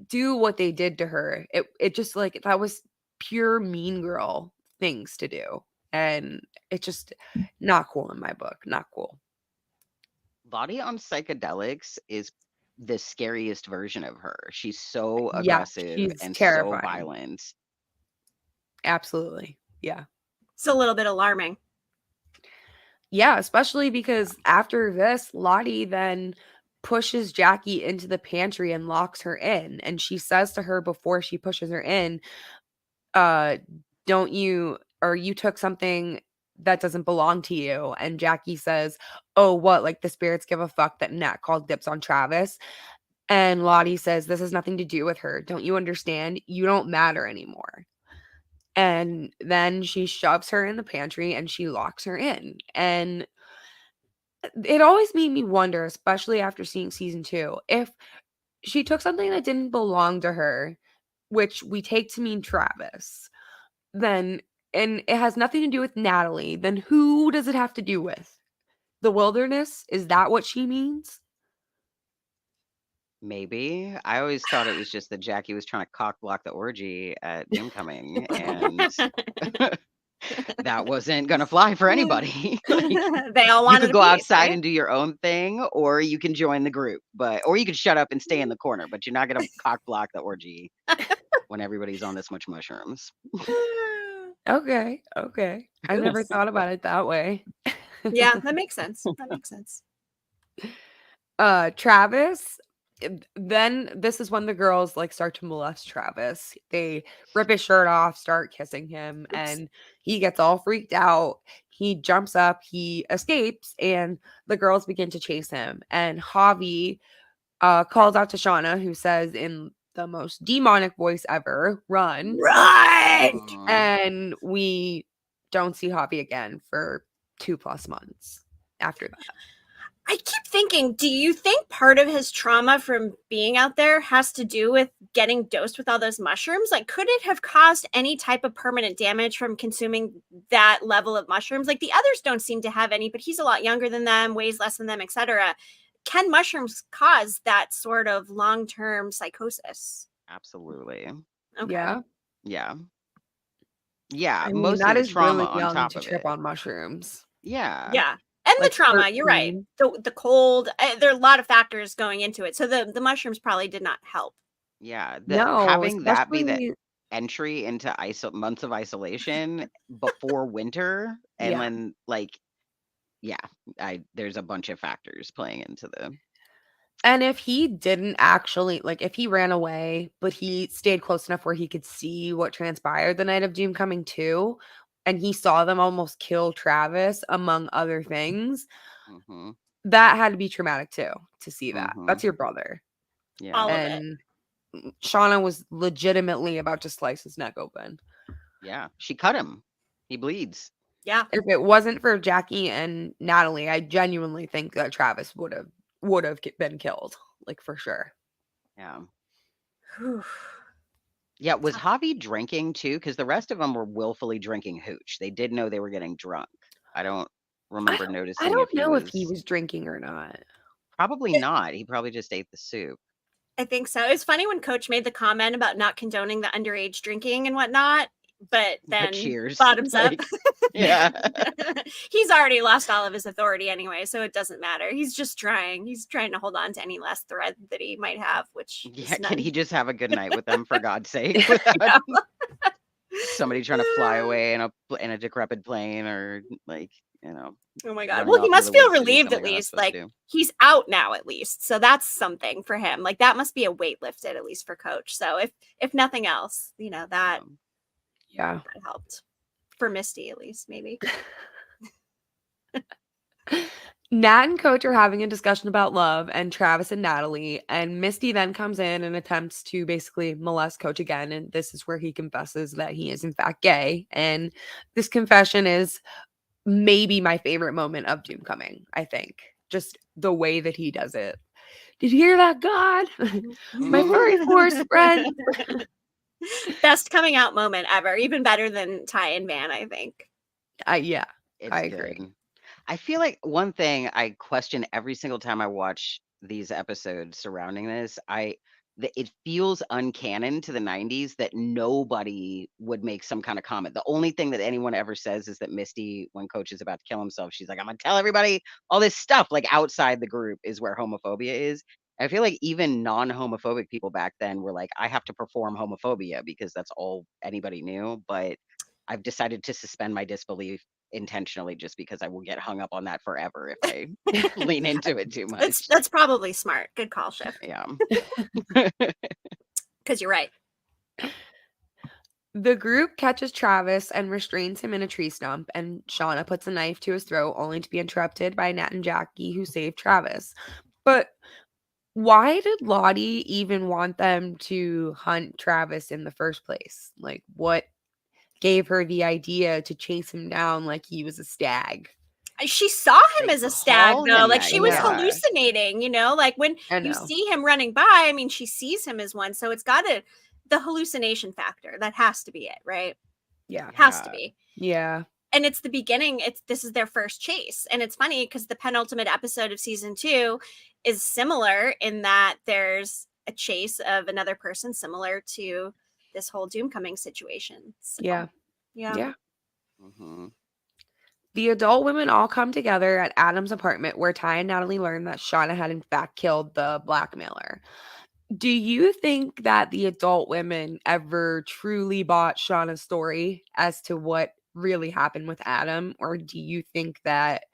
do what they did to her. It just like, that was pure mean girl things to do. And it's just not cool in my book. Not cool. Lottie on psychedelics is the scariest version of her. She's so aggressive and terrifying. so violent. Absolutely. Yeah. It's a little bit alarming. Yeah, especially because after this, Lottie then pushes Jackie into the pantry and locks her in. And she says to her before she pushes her in, you took something that doesn't belong to you. And Jackie says, oh, what? Like the spirits give a fuck that Nat called dibs on Travis. And Lottie says, this has nothing to do with her. Don't you understand? You don't matter anymore. And then she shoves her in the pantry and she locks her in. And it always made me wonder, especially after seeing season 2, if she took something that didn't belong to her, which we take to mean Travis, then, and it has nothing to do with Natalie, then who does it have to do with? The wilderness? Is that what she means? Maybe. I always thought it was just that Jackie was trying to cock block the orgy at Doomcoming, and that wasn't gonna fly for anybody. They all wanted you could go a piece, outside right? and do your own thing, or you can join the group, or you can shut up and stay in the corner, but you're not gonna cock block the orgy when everybody's on this much mushrooms. Okay. I never thought about it that way. Yeah, that makes sense. Travis, then this is when the girls like start to molest Travis. They rip his shirt off, start kissing him, and he gets all freaked out. He jumps up, he escapes, and the girls begin to chase him. And Javi calls out to Shauna, who says in the most demonic voice ever, run. And we don't see Javi again for 2+ months after that. I keep thinking, do you think part of his trauma from being out there has to do with getting dosed with all those mushrooms? Like, could it have caused any type of permanent damage from consuming that level of mushrooms? Like, the others don't seem to have any, but he's a lot younger than them, weighs less than them, etc. Can mushrooms cause that sort of long-term psychosis? Absolutely. Okay. Yeah. Yeah. I mean, most that of the is trauma really young on top to of trip it. on mushrooms. Yeah. And Like the trauma, you're right. 13. The cold, there are a lot of factors going into it. So the mushrooms probably did not help. Yeah. No, having that be the especially entry into months of isolation before winter, and then there's a bunch of factors playing into the. And if he didn't actually, like, if he ran away, but he stayed close enough where he could see what transpired the night of Doomcoming 2, and he saw them almost kill Travis, among other things. Mm-hmm. That had to be traumatic too, to see that. Mhm. That's your brother. Yeah. All of it. And Shauna was legitimately about to slice his neck open. Yeah. She cut him. He bleeds. Yeah. If it wasn't for Jackie and Natalie, I genuinely think that Travis would have been killed, like for sure. Yeah. Whew. Yeah. Was Tough. Javi drinking too? Because the rest of them were willfully drinking hooch. They did know they were getting drunk. I don't remember I noticing if don't he know if he was. was drinking or not. Probably not. He probably just ate the soup. I think so. It's funny when Coach made the comment about not condoning the underage drinking and whatnot, but But then cheers. bottoms up. Like, yeah. He's already lost all of his authority anyway, so it doesn't matter. He's just trying. He's trying to hold on to any last thread that he might have, which Yeah. is Can none. he just have a good night with them, for God's sake, without somebody trying to fly away in a decrepit plane, or like, you know, Oh my God. running Well, he off into must the feel woods to do relieved at something they're not least. supposed Like to do. he's out now at least. So that's something for him. Like that must be a weight lifted at least for Coach. So if nothing else, that Yeah. helped. For Misty at least, maybe. Nat and Coach are having a discussion about love and Travis and Natalie, and Misty then comes in and attempts to basically molest Coach again, and this is where he confesses that he is in fact gay, and this confession is maybe my favorite moment of Doomcoming, I think. Just the way that he does it. Did you hear that, God? My furry force friend. Best coming out moment ever. Even better than Ty and Van, I think. Yeah, It's I agree. good. I feel like one thing I question every single time I watch these episodes surrounding this, it feels uncanon to the 90s that nobody would make some kind of comment. The only thing that anyone ever says is that Misty, when Coach is about to kill himself, she's like, I'm gonna tell everybody all this stuff, like outside the group is where homophobia is. I feel like even non-homophobic people back then were like, I have to perform homophobia because that's all anybody knew. But I've decided to suspend my disbelief intentionally, just because I will get hung up on that forever if I lean into it too much. That's probably smart. Good call, Shift. Yeah. Because you're right. The group catches Travis and restrains him in a tree stump, and Shauna puts a knife to his throat, only to be interrupted by Nat and Jackie, who save Travis. But why did Lottie even want them to hunt Travis in the first place? Like, what gave her the idea to chase him down like he was a stag? She saw him They as a stag, call though. him Like that, she was yeah. hallucinating, like when I you know. see him running by, I mean, she sees him as one. So it's got the hallucination factor. That has to be it, right? Yeah. Has to be. Yeah. And it's the beginning. This is their first chase. And it's funny because the penultimate episode of season 2 is similar in that there's a chase of another person similar to this whole Doomcoming situation. So, Yeah. yeah. Yeah. Mm-hmm. The adult women all come together at Adam's apartment, where Ty and Natalie learn that Shauna had in fact killed the blackmailer. Do you think that the adult women ever truly bought Shauna's story as to what really happened with Adam? Or do you think that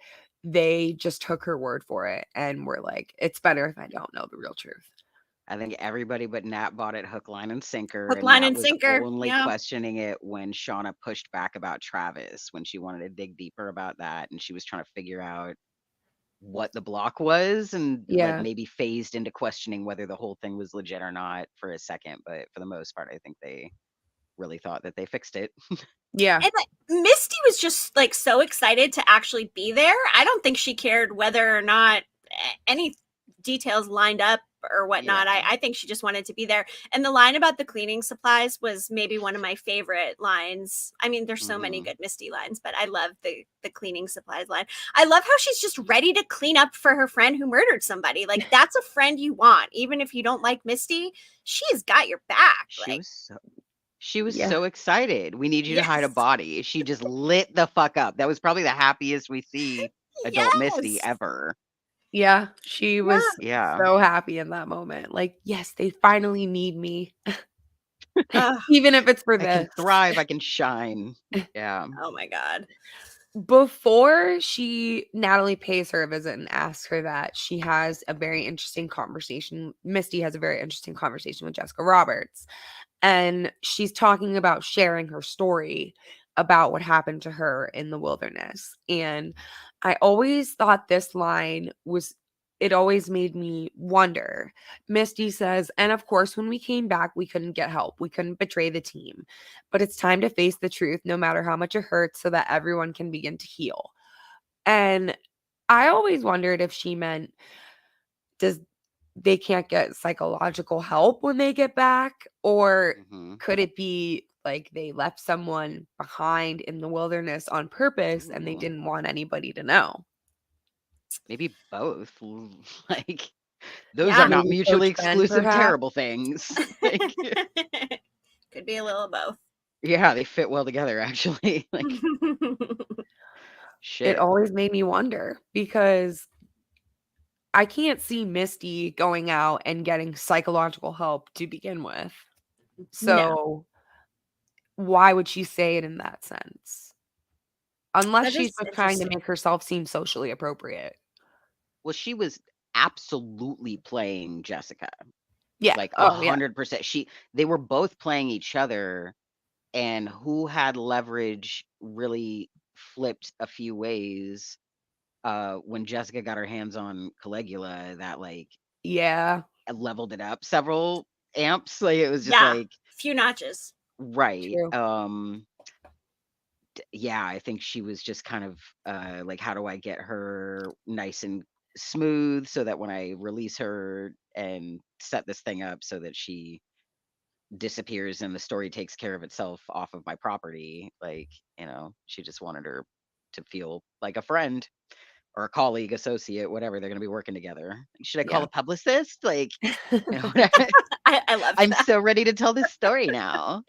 they just took her word for it and were like, it's better if I don't know the real truth? I think everybody but Nat bought it hook, line, and sinker. Hook, And line, Nat and was sinker. only Yeah. questioning it when Shauna pushed back about Travis, when she wanted to dig deeper about that. And she was trying to figure out what the block was, and like Yeah. maybe phased into questioning whether the whole thing was legit or not for a second. But for the most part, I think they really thought that they fixed it. Yeah. And Misty was just like so excited to actually be there. I don't think she cared whether or not any details lined up or whatnot. Yeah. I think she just wanted to be there. And the line about the cleaning supplies was maybe one of my favorite lines. I mean, there's so many good Misty lines, but I love the cleaning supplies line. I love how she's just ready to clean up for her friend who murdered somebody. Like that's a friend you want, even if you don't like Misty. She has got your back. She was Yeah. so excited. We need you to hide a Yes. body. She just lit the fuck up. That was probably the happiest we see adult Misty Yes. ever. Yeah. She was Yeah. so happy in that moment. Like, yes, they finally need me. Ugh. Even if it's for I can this. thrive. I can shine. Yeah. Oh my God. Before Natalie pays her a visit and asks her that, she has a very interesting conversation. Misty has a very interesting conversation with Jessica Roberts. And she's talking about sharing her story. about what happened to her in the wilderness. And I always thought this line was, it always made me wonder. Misty says, and of course, when we came back, we couldn't get help. We couldn't betray the team. But it's time to face the truth, no matter how much it hurts, so that everyone can begin to heal. And I always wondered if she meant, they can't get psychological help when they get back, or could it be like they left someone behind in the wilderness on purpose and they didn't want anybody to know? Maybe both. Like, those Yeah. are not Maybe mutually Coach Ben, exclusive perhaps? terrible things. Like, Could be a little of both. yeah, they fit well together, actually. Like, It shit. always made me wonder, because I can't see Misty going out and getting psychological help to begin with. So why would she say it in that sense? Unless That she's is just trying to interesting. make herself seem socially appropriate. Well, she was absolutely playing Jessica. Yeah. Like Oh, yeah. 100%. They were both playing each other, and who had leverage really flipped a few ways when Jessica got her hands on Caligula, that like Yeah. leveled it up several amps. Like, it was just Yeah. like, Few notches. right. True. Yeah, I think she was just kind of like, how do I get her nice and smooth so that when I release her and set this thing up so that she disappears and the story takes care of itself off of my property. Like, she just wanted her to feel like a friend or a colleague, associate, whatever. They're going to be working together. Should I call Yeah. a publicist? Like, I love I'm that. so ready to tell this story now.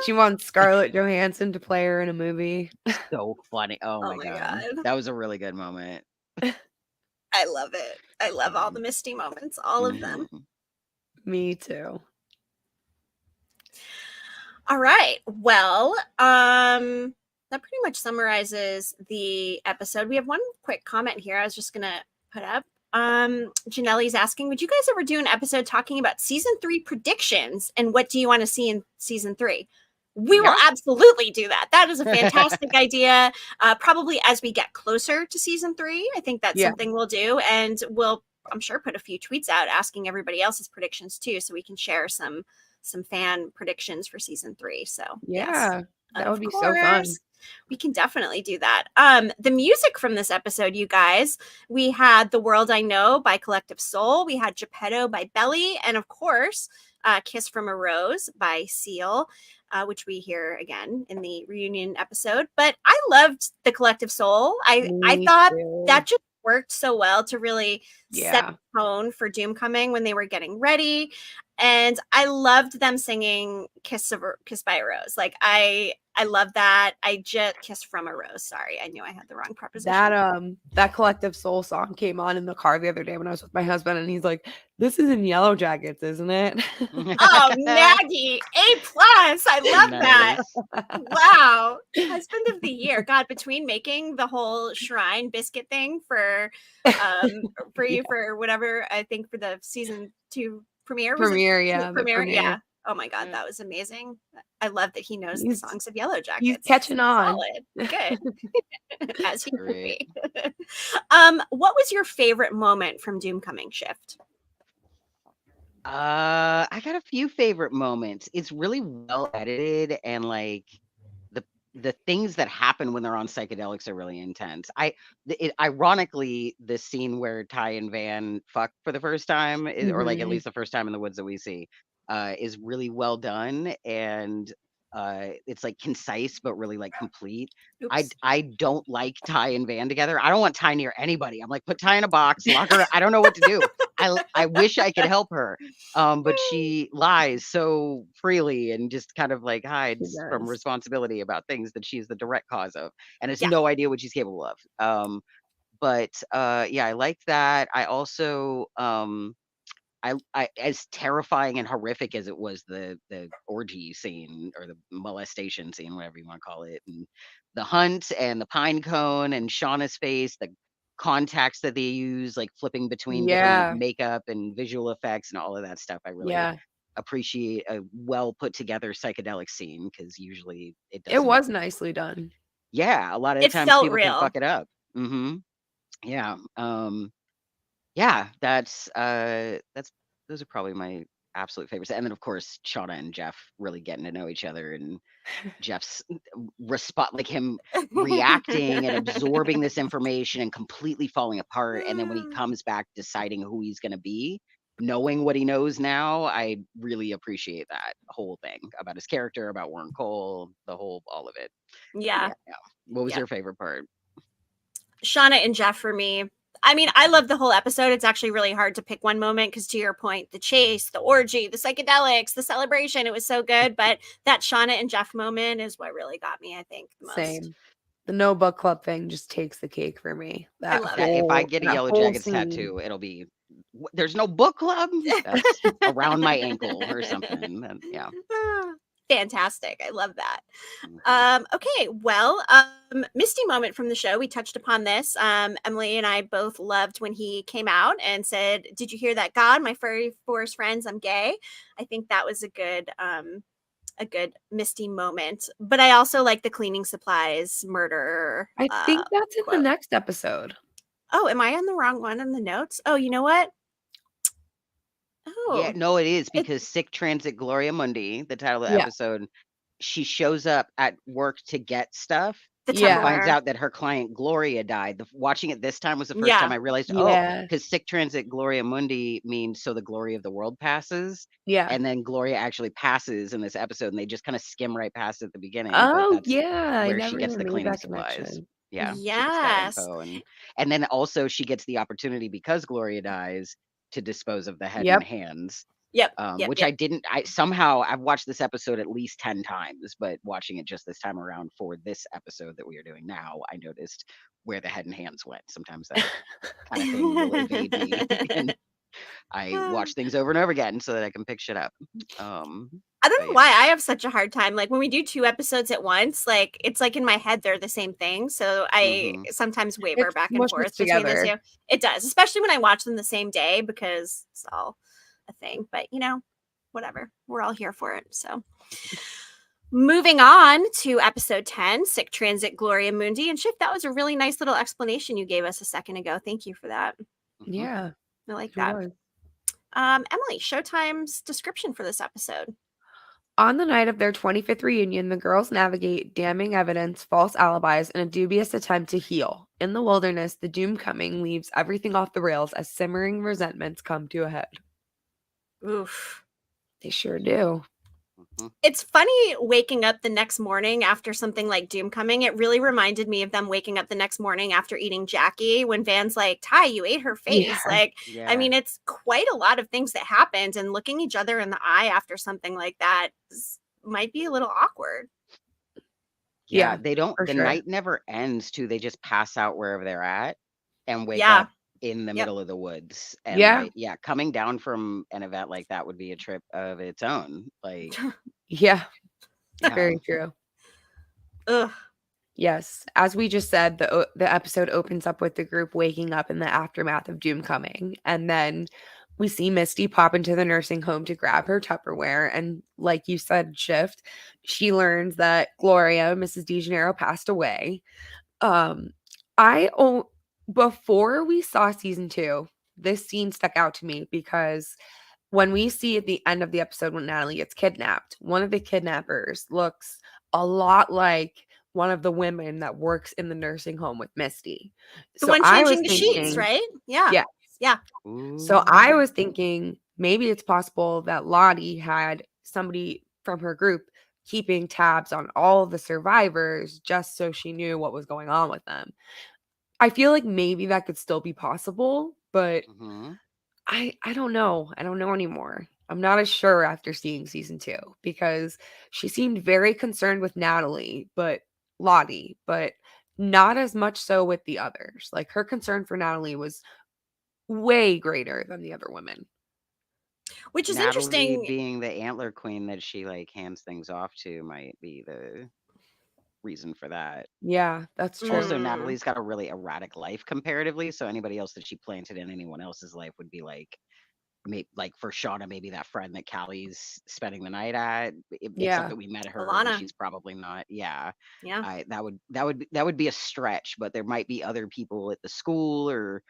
She wants Scarlett Johansson to play her in a movie. So funny. Oh Oh my my God. God. That was a really good moment. I love it. I love all the Misty moments, all of them. Mhm. Me too. All right. Well, that pretty much summarizes the episode. We have one quick comment here I was just gonna put up. Janelle's asking, would you guys ever do an episode talking about season 3 predictions and what do you want to see in season 3? We will absolutely do that. That is a fantastic idea. Probably as we get closer to season 3, I think that's something we'll do, and we'll, I'm sure, put a few tweets out asking everybody else's predictions too, so we can share some fan predictions for season 3. So yeah, yes, that would be so fun. We can definitely do that. The music from this episode, you guys, we had The World I Know by Collective Soul. We had Geppetto by Belly. And of course, Kiss from a Rose by Seal, which we hear again in the reunion episode. But I loved the Collective Soul. I thought that just worked so well to really set the tone for Doomcoming when they were getting ready. And I loved them singing Kiss by a Rose. Like, I love that. I just Kiss from a Rose. Sorry, I knew I had the wrong preposition. That Collective Soul song came on in the car the other day when I was with my husband, and he's like, "This is in Yellowjackets, isn't it?" Oh, Maggie, A+. I love that. Wow, husband of the year. God, between making the whole shrine biscuit thing for you for whatever, I think for the season 2 premiere. Premiere. Yeah. Oh my God, that was amazing. I love that he knows the songs of Yellowjackets. He's catching on. Solid. Good. As he should be. What was your favorite moment from Doomcoming Shift? I got a few favorite moments. It's really well edited, and like the things that happen when they're on psychedelics are really intense. Ironically, the scene where Ty and Van fuck for the first time, or like at least the first time in the woods that we see, is really well done, and it's like concise but really like complete. I don't like Ty and Van together. I don't want Ty near anybody. I'm like, put Ty in a box, lock her. I don't know what to do. I wish I could help her, but she lies so freely and just kind of like hides from responsibility about things that she's the direct cause of, and has no idea what she's capable of. But yeah, I like that. I also I as terrifying and horrific as it was, the orgy scene or the molestation scene, whatever you want to call it, and the hunt and the pine cone and Shauna's face, the contacts that they use, like flipping between different makeup and visual effects and all of that stuff. I really appreciate a well put together psychedelic scene, because usually it It doesn't. was nicely done. Yeah, a lot of the It times felt people can real. fuck it up. Yeah. Yeah, that's those are probably my absolute favorites. And then of course Shauna and Jeff really getting to know each other, and Jeff's response, like him reacting and absorbing this information and completely falling apart. And then when he comes back deciding who he's going to be, knowing what he knows now, I really appreciate that whole thing about his character, about Warren Cole, all of it. Yeah. Yeah. What was Yeah. your favorite part? Shauna and Jeff for me. I mean, I love the whole episode. It's actually really hard to pick one moment because, to your point, the chase, the orgy, the psychedelics, the celebration, it was so good. But that Shauna and Jeff moment is what really got me, I think, the most. Same. The no book club thing just takes the cake for me. I love That it. if I get a that Yellow whole Jackets scene. tattoo, it'll be there's no book club. That's around my ankle or something. Yeah. Fantastic. I love that. Mhm. Okay, well, Misty moment from the show. We touched upon this. Emily and I both loved when he came out and said, "Did you hear that, God? My furry forest friends, I'm gay." I think that was a good Misty moment. But I also like the cleaning supplies murder. I think that's in the quote. next episode. Oh, am I on the wrong one in the notes? Oh, you know what? Yeah, Oh, no, it is it, because Sic Transit Gloria Mundi, the title of the Yeah. episode, she shows up at work to get stuff the Yeah. and finds Tupperware. out that her client Gloria died. Watching it this time was the first Yeah. time I realized, Yeah. because Sic Transit Gloria Mundi means so the glory of the world passes. Yeah. And then Gloria actually passes in this episode, and they just kind of skim right past it at the beginning. But Oh, that's yeah. I where she never gets even the made cleaning that supplies. connection. Yeah, she gets that Yes. info, and then also she gets the opportunity, because Gloria dies, to dispose of the head Yep. and hands. Yep. Which I didn't. I've watched this episode at least 10 times, but watching it just this time around for this episode that we are doing now, I noticed where the head and hands went. Sometimes that kind of thing will evade me, and I watch things over and over again so that I can pick shit up. I don't know why I have such a hard time. Like when we do 2 episodes at once, like it's like in my head they're the same thing. So I sometimes waver It back and mushes forth between the together. two. It does, especially when I watch them the same day because it's all a thing. But whatever. We're all here for it. So moving on to episode 10, Sic Transit Gloria Mundi. And Shift, that was a really nice little explanation you gave us a second ago. Thank you for that. Yeah. I like Sure that. was. Emily, Showtime's description for this episode. On the night of their 25th reunion, the girls navigate damning evidence, false alibis, and a dubious attempt to heal. In the wilderness, the Doomcoming leaves everything off the rails as simmering resentments come to a head. Oof. They sure do. It's funny waking up the next morning after something like Doomcoming. It really reminded me of them waking up the next morning after eating Jackie when Van's like, Ty, you ate her face. Yeah. Like, Yeah. I mean, it's quite a lot of things that happened, and looking each other in the eye after something like that might be a little awkward. Yeah, they don't. for The sure. night never ends too. They just pass out wherever they're at and wake Yeah. up in the Yep. middle of the woods. And Yeah. coming down from an event like that would be a trip of its own. Like, Yeah, yeah. very true. Ugh. Yes, as we just said, the episode opens up with the group waking up in the aftermath of Doomcoming, and then we see Misty pop into the nursing home to grab her Tupperware, and like you said, Shift, she learns that Gloria, Mrs. DeGeneiro, passed away. Before we saw season 2, this scene stuck out to me because when we see at the end of the episode when Natalie gets kidnapped, one of the kidnappers looks a lot like one of the women that works in the nursing home with Misty. The So one I was changing the sheets, thinking, right? Yeah. yeah. Yeah. So I was thinking maybe it's possible that Lottie had somebody from her group keeping tabs on all of the survivors just so she knew what was going on with them. I feel like maybe that could still be possible, but I don't know. I don't know anymore. I'm not as sure after seeing season 2 because she seemed very concerned with Lottie, but not as much so with the others. Like her concern for Natalie was way greater than the other women. Which is Natalie interesting. being the antler queen that she like hands things off to might be the reason for that. Yeah, that's true. Also, Natalie's got a really erratic life comparatively, so anybody else that she planted in anyone else's life would be like like for Shauna, maybe that friend that Callie's spending the night at, except Yeah. that we met her and Alana. she's probably not. Yeah. Yeah. That would be a stretch, but there might be other people at the school or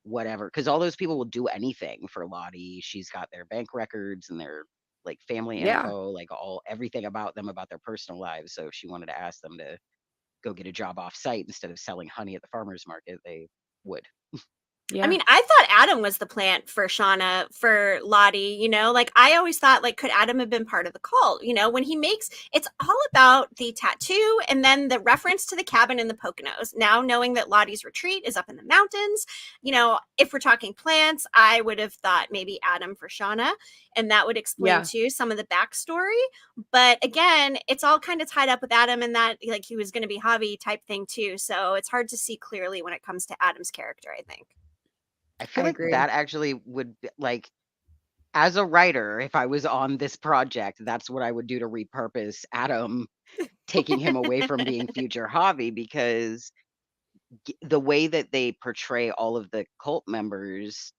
whatever, because all those people will do anything for Lottie. She's got their bank records and their like family Yeah. info, like everything about them, about their personal lives. So if she wanted to ask them to go get a job off site instead of selling honey at the farmer's market, they would. Yeah. I mean, I thought Adam was the plant for Shauna, for Lottie, you know, like I always thought, like, could Adam have been part of the cult? You know, when he makes, it's all about the tattoo and then the reference to the cabin in the Poconos. Now, knowing that Lottie's retreat is up in the mountains, you know, if we're talking plants, I would have thought maybe Adam for Shauna, and that would explain too some of the backstory. But again, it's all kind of tied up with Adam and that, like, he was going to be Javi type thing too. So it's hard to see clearly when it comes to Adam's character, I think. I feel like agree. that actually would like, as a writer, if I was on this project, that's what I would do to repurpose Adam, taking him away from being future Javi, because the way that they portray all of the cult members,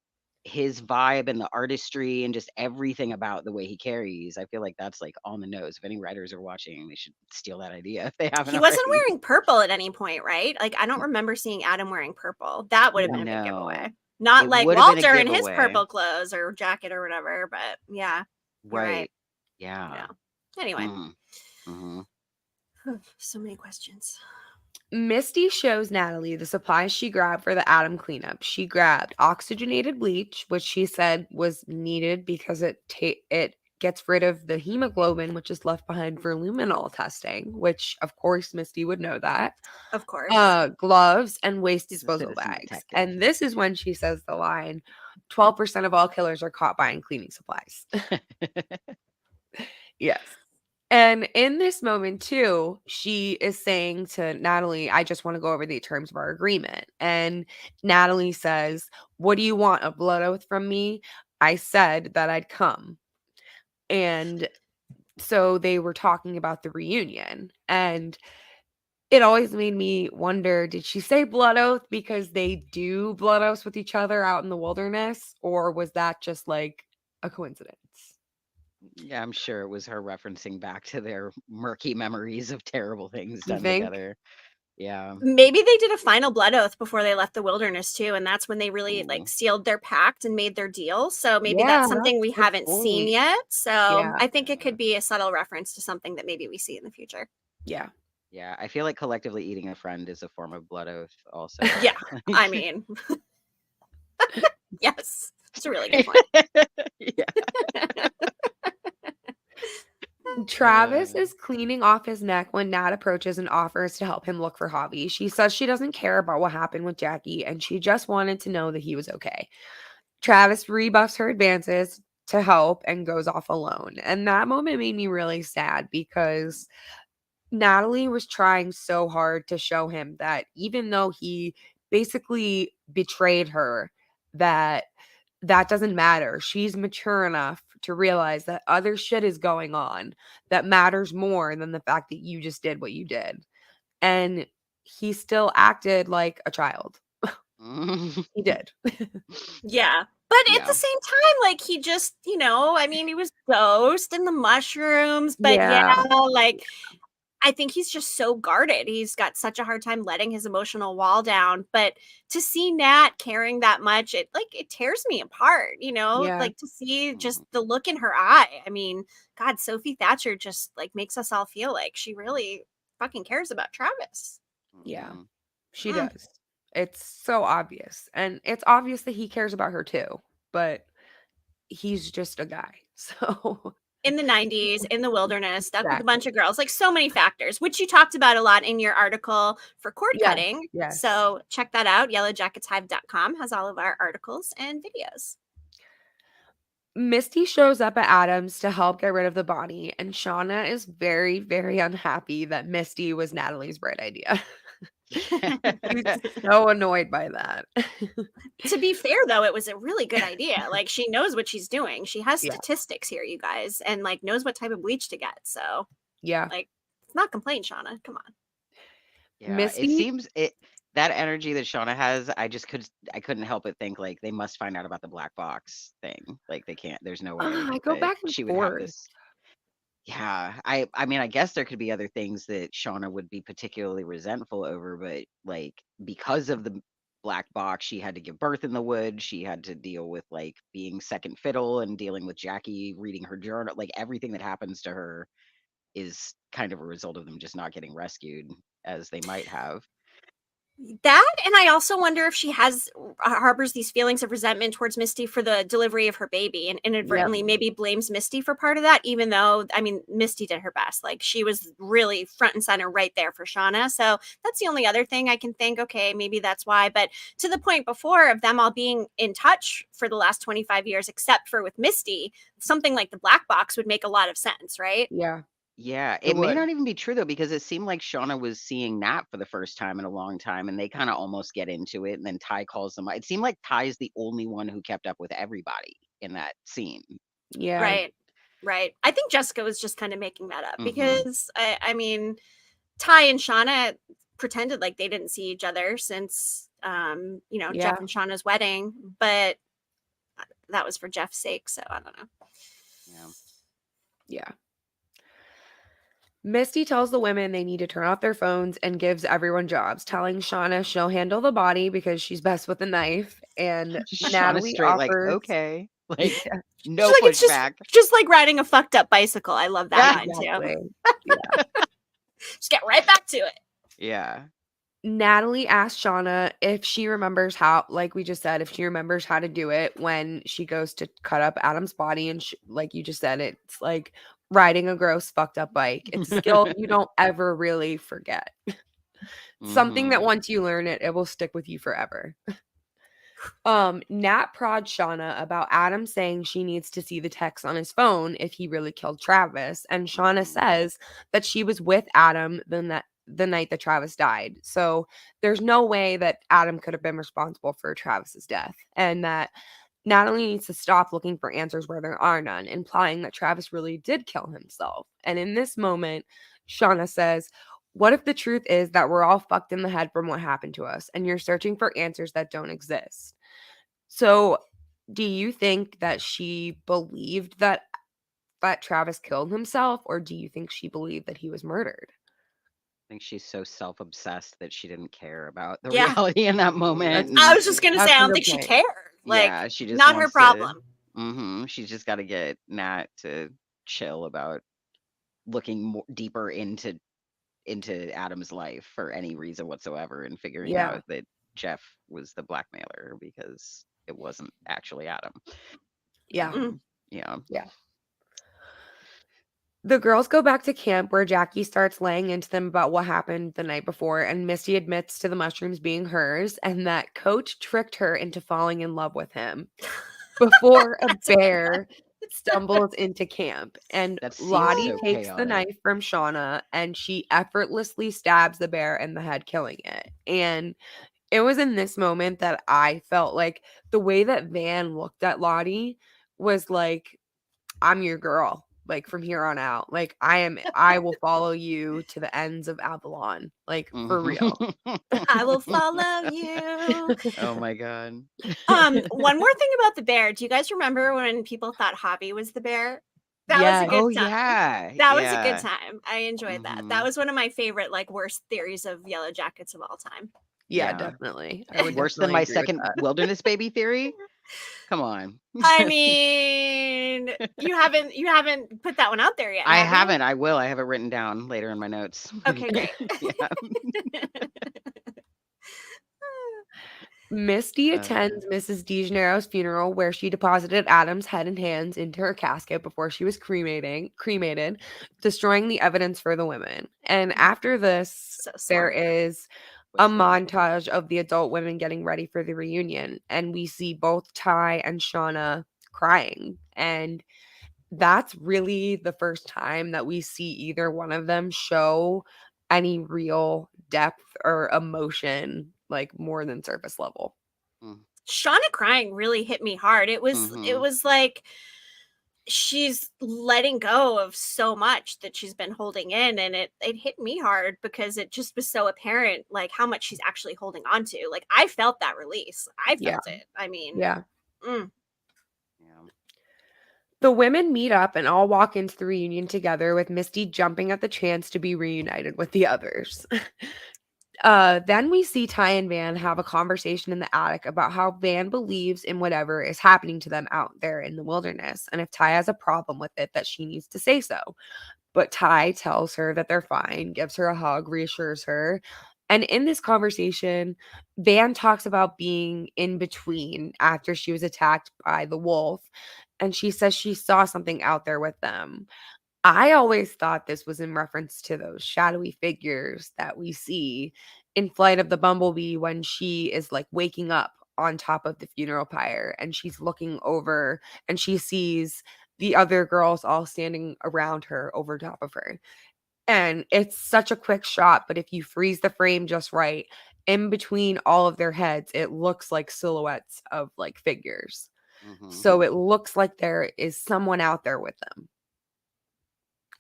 his vibe and the artistry and just everything about the way he carries, I feel like that's like on the nose. If any writers are watching, they should steal that idea if they haven't He wasn't already. wearing purple at any point, right? Like, I don't remember seeing Adam wearing purple. That would have been a big giveaway. Not It like would have been a Walter in his giveaway. purple clothes or jacket or whatever, but yeah. You're right. Yeah. Anyway. Mm-hmm. So many questions. Misty shows Natalie the supplies she grabbed for the Adam cleanup. She grabbed oxygenated bleach, which she said was needed because it gets rid of the hemoglobin, which is left behind for luminol testing, which of course Misty would know that. Of course. Gloves and waste She's a disposal citizen bags. detective. And this is when she says the line, 12% of all killers are caught buying cleaning supplies. Yes. And in this moment, too, she is saying to Natalie, I just want to go over the terms of our agreement. And Natalie says, what do you want? A blood oath from me? I said that I'd come. And so they were talking about the reunion. And it always made me wonder, did she say blood oath because they do blood oaths with each other out in the wilderness? Or was that just like a coincidence? Yeah, I'm sure it was her referencing back to their murky memories of terrible things You done think? together. Yeah. Maybe they did a final blood oath before they left the wilderness too, and that's when they really like sealed their pact and made their deal. So maybe that's something we haven't seen yet. So I think it could be a subtle reference to something that maybe we see in the future. Yeah. Yeah, I feel like collectively eating a friend is a form of blood oath also. Yeah, I mean, yes, it's a really good point. Yeah. Travis is cleaning off his neck when Nat approaches and offers to help him look for Javi. She says she doesn't care about what happened with Jackie and she just wanted to know that he was okay. Travis rebuffs her advances to help and goes off alone. And that moment made me really sad because Natalie was trying so hard to show him that even though he basically betrayed her, that doesn't matter. She's mature enough to realize that other shit is going on that matters more than the fact that you just did what you did. And he still acted like a child. He did. Yeah. But at the same time, like he just, you know, I mean, he was ghost in the mushrooms, but like I think he's just so guarded. He's got such a hard time letting his emotional wall down. But to see Nat caring that much, it tears me apart, you know, like to see just the look in her eye. I mean, God, Sophie Thatcher just like makes us all feel like she really fucking cares about Travis. Yeah, she does. It's so obvious. And it's obvious that he cares about her too, but he's just a guy. So in the 90s, in the wilderness, stuck with a bunch of girls, like so many factors, which you talked about a lot in your article for cord cutting. Yes. So check that out. Yellowjacketshive.com has all of our articles and videos. Misty shows up at Adam's to help get rid of the body, and Shauna is very, very unhappy that Misty was Natalie's bright idea. She's so annoyed by that. To be fair, though, it was a really good idea. Like, she knows what she's doing. She has statistics here, you guys, and like knows what type of bleach to get. So, yeah, like, it's not complain, Shauna. Come on. Yeah, Misty? It seems that energy that Shauna has, I couldn't help but think like they must find out about the black box thing. Like they can't. There's no way I go that back and she would have forth. this. Yeah, I mean, I guess there could be other things that Shauna would be particularly resentful over, but like because of the black box, she had to give birth in the woods. She had to deal with like being second fiddle and dealing with Jackie reading her journal. Like everything that happens to her is kind of a result of them just not getting rescued as they might have. That, and I also wonder if she harbors these feelings of resentment towards Misty for the delivery of her baby, and inadvertently maybe blames Misty for part of that, even though, I mean, Misty did her best. Like, she was really front and center right there for Shauna. So that's the only other thing I can think, okay, maybe that's why. But to the point before of them all being in touch for the last 25 years, except for with Misty, something like the black box would make a lot of sense, right? Yeah. Yeah, It it may would. not even be true though, because it seemed like Shauna was seeing Nat for the first time in a long time, and they kind of almost get into it, and then Ty calls them. It seemed like Ty's the only one who kept up with everybody in that scene. Yeah. Right. Right. I think Jessica was just kind of making that up Mhm. because I mean, Ty and Shauna pretended like they didn't see each other since you know, Yeah. Jeff and Shauna's wedding, but that was for Jeff's sake, so I don't know. Yeah. Yeah. Misty tells the women they need to turn off their phones and gives everyone jobs, telling Shauna she'll handle the body because she's best with a knife. And Shauna Natalie straight like, offers, okay, like yeah, no She's like, it's pushback. just like riding a fucked up bicycle. I love that line too. exactly. Yeah. Just get right back to it. Yeah. Natalie asked Shauna if she remembers how, like we just said, if she remembers how to do it when she goes to cut up Adam's body. And like you just said, it's like riding a gross, fucked up bike. It's a skill you don't ever really forget. Something that Mhm. once you learn it, it will stick with you forever. Nat prods Shauna about Adam saying she needs to see the text on his phone if he really killed Travis. And Shauna Mhm. says that she was with Adam the night that Travis died. So there's no way that Adam could have been responsible for Travis's death. And that Natalie needs to stop looking for answers where there are none, implying that Travis really did kill himself. And in this moment, Shauna says, what if the truth is that we're all fucked in the head from what happened to us and you're searching for answers that don't exist? So, do you think that she believed that Travis killed himself, or do you think she believed that he was murdered? I think she's so self-obsessed that she didn't care about the Yeah. reality in that moment. I was just gonna say, That's I a don't good think she point. cared. Like, Yeah, she just not her wants to. problem. She's just got to get Nat to chill about looking more deeper into Adam's life for any reason whatsoever, and figuring Yeah. out that Jeff was the blackmailer because it wasn't actually Adam. Yeah. Yeah. Yeah. The girls go back to camp where Jackie starts laying into them about what happened the night before, and Misty admits to the mushrooms being hers and that Coach tricked her into falling in love with him before a bear stumbles into camp. And That seems Lottie so takes the chaotic. knife from Shauna and she effortlessly stabs the bear in the head, killing it. And it was in this moment that I felt like the way that Van looked at Lottie was like, I'm your girl. Like from here on out, like I will follow you to the ends of Avalon, like for real. I will follow you. Oh my god. One more thing about the bear. Do you guys remember when people thought Javi was the bear? That was a Yes. good Oh time. yeah. That was a good Yeah. time. I enjoyed that. That Mhm. was one of my favorite, like, worst theories of Yellowjackets of all time. Yeah, Yeah. definitely. I would Worse than definitely my agree with second that. wilderness baby theory? Come on. I mean, you haven't put that one out there yet, I have you? haven't. I will. I have it written down later in my notes. Okay, great. Yeah. Misty attends Mrs. DeGennaro's funeral where she deposited Adam's head and hands into her casket before she was cremated, destroying the evidence for the women. And after this, So there smart. is a Twisted. montage of the adult women getting ready for the reunion. And we see both Ty and Shauna crying. And that's really the first time that we see either one of them show any real depth or emotion, like more than surface level. Mm. Shauna crying really hit me hard. It was Mhm. like she's letting go of so much that she's been holding in, and it hit me hard because it just was so apparent like how much she's actually holding on to. Like I felt that release. I Yeah. felt it. I mean, Yeah. mm. Yeah. The women meet up and all walk into the reunion together, with Misty jumping at the chance to be reunited with the others. Then we see Ty and Van have a conversation in the attic about how Van believes in whatever is happening to them out there in the wilderness, and if Ty has a problem with it, that she needs to say so. But Ty tells her that they're fine, gives her a hug, reassures her. And in this conversation, Van talks about being in between after she was attacked by the wolf, and she says she saw something out there with them. I always thought this was in reference to those shadowy figures that we see in Flight of the Bumblebee when she is like waking up on top of the funeral pyre and she's looking over and she sees the other girls all standing around her over top of her. And it's such a quick shot, but if you freeze the frame just right, in between all of their heads, it looks like silhouettes of like figures. Mhm. So it looks like there is someone out there with them.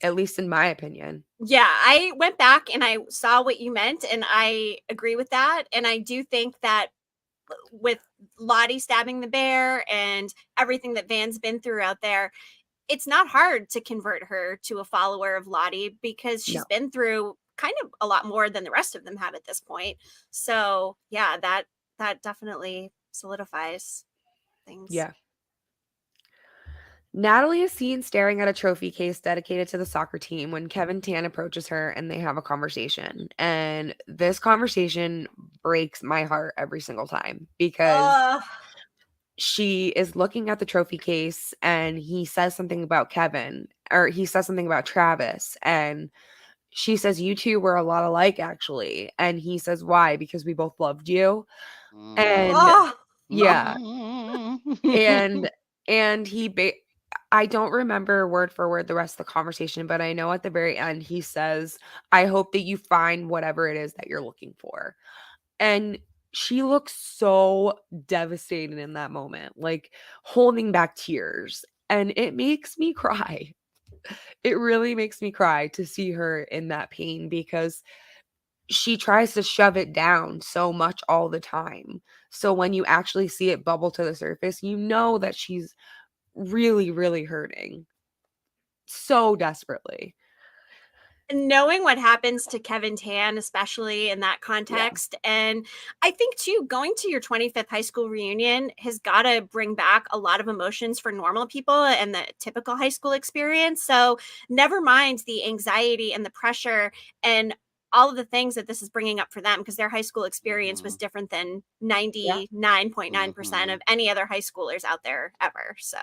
At least in my opinion. Yeah, I went back and I saw what you meant, and I agree with that. And I do think that with Lottie stabbing the bear and everything that Van's been through out there, it's not hard to convert her to a follower of Lottie because she's No. been through kind of a lot more than the rest of them have at this point. So yeah, that definitely solidifies things. Yeah. Natalie is seen staring at a trophy case dedicated to the soccer team when Kevin Tan approaches her and they have a conversation. And this conversation breaks my heart every single time because she is looking at the trophy case and he says something about Kevin, or he says something about Travis, and she says, "You two were a lot alike, actually." And he says, "Why? Because we both loved you." And yeah. And I don't remember word for word the rest of the conversation, but I know at the very end he says, "I hope that you find whatever it is that you're looking for." And she looks so devastated in that moment, like holding back tears, and it makes me cry. It really makes me cry to see her in that pain because she tries to shove it down so much all the time. So when you actually see it bubble to the surface, you know that she's really, really hurting so desperately. Knowing what happens to Kevin Tan, especially in that context. And I think too, going to your 25th high school reunion has got to bring back a lot of emotions for normal people and the typical high school experience. So never mind the anxiety and the pressure and all of the things that this is bringing up for them, because their high school experience was different than 99.9% of any other high schoolers out there ever. So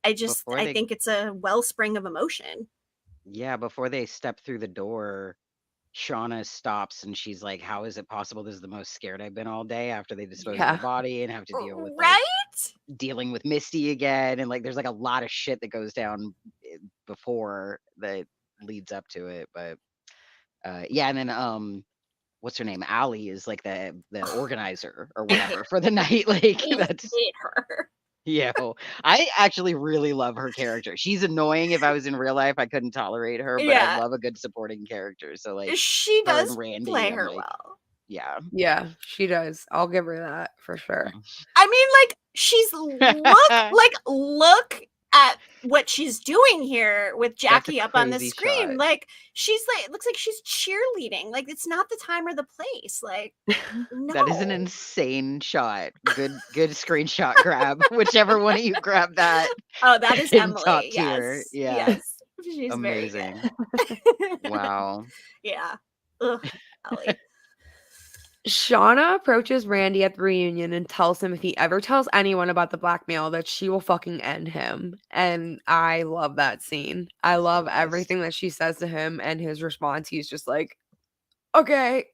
I think it's a wellspring of emotion. Yeah, before they step through the door, Shauna stops and she's like, "How is it possible? This is the most scared I've been all day after they dispose of the body and have to deal with like dealing with Misty again." And like there's like a lot of shit that goes down before that leads up to it. But yeah, and then what's her name? Allie is like the organizer or whatever for the night. Like that's hate her. Yeah, I actually really love her character. She's annoying. If I was in real life, I couldn't tolerate her, but I love a good supporting character. So like she her does and Randy, play I'm her like, well. Yeah. Yeah, she does. I'll give her that for sure. I mean, like she's look at what she's doing here with Jackie up on the screen. Shot. Like she's like, it looks like she's cheerleading. Like it's not the time or the place. Like no. That is an insane shot. Good screenshot grab. Whichever one of you grab that. Oh, that is Emily. Top tier. Yes. Yeah. Yes. She's amazing. Wow. Yeah. Ugh, Ellie. Shauna approaches Randy at the reunion and tells him if he ever tells anyone about the blackmail that she will fucking end him. And I love that scene. I love everything that she says to him, and his response, he's just like, "Okay."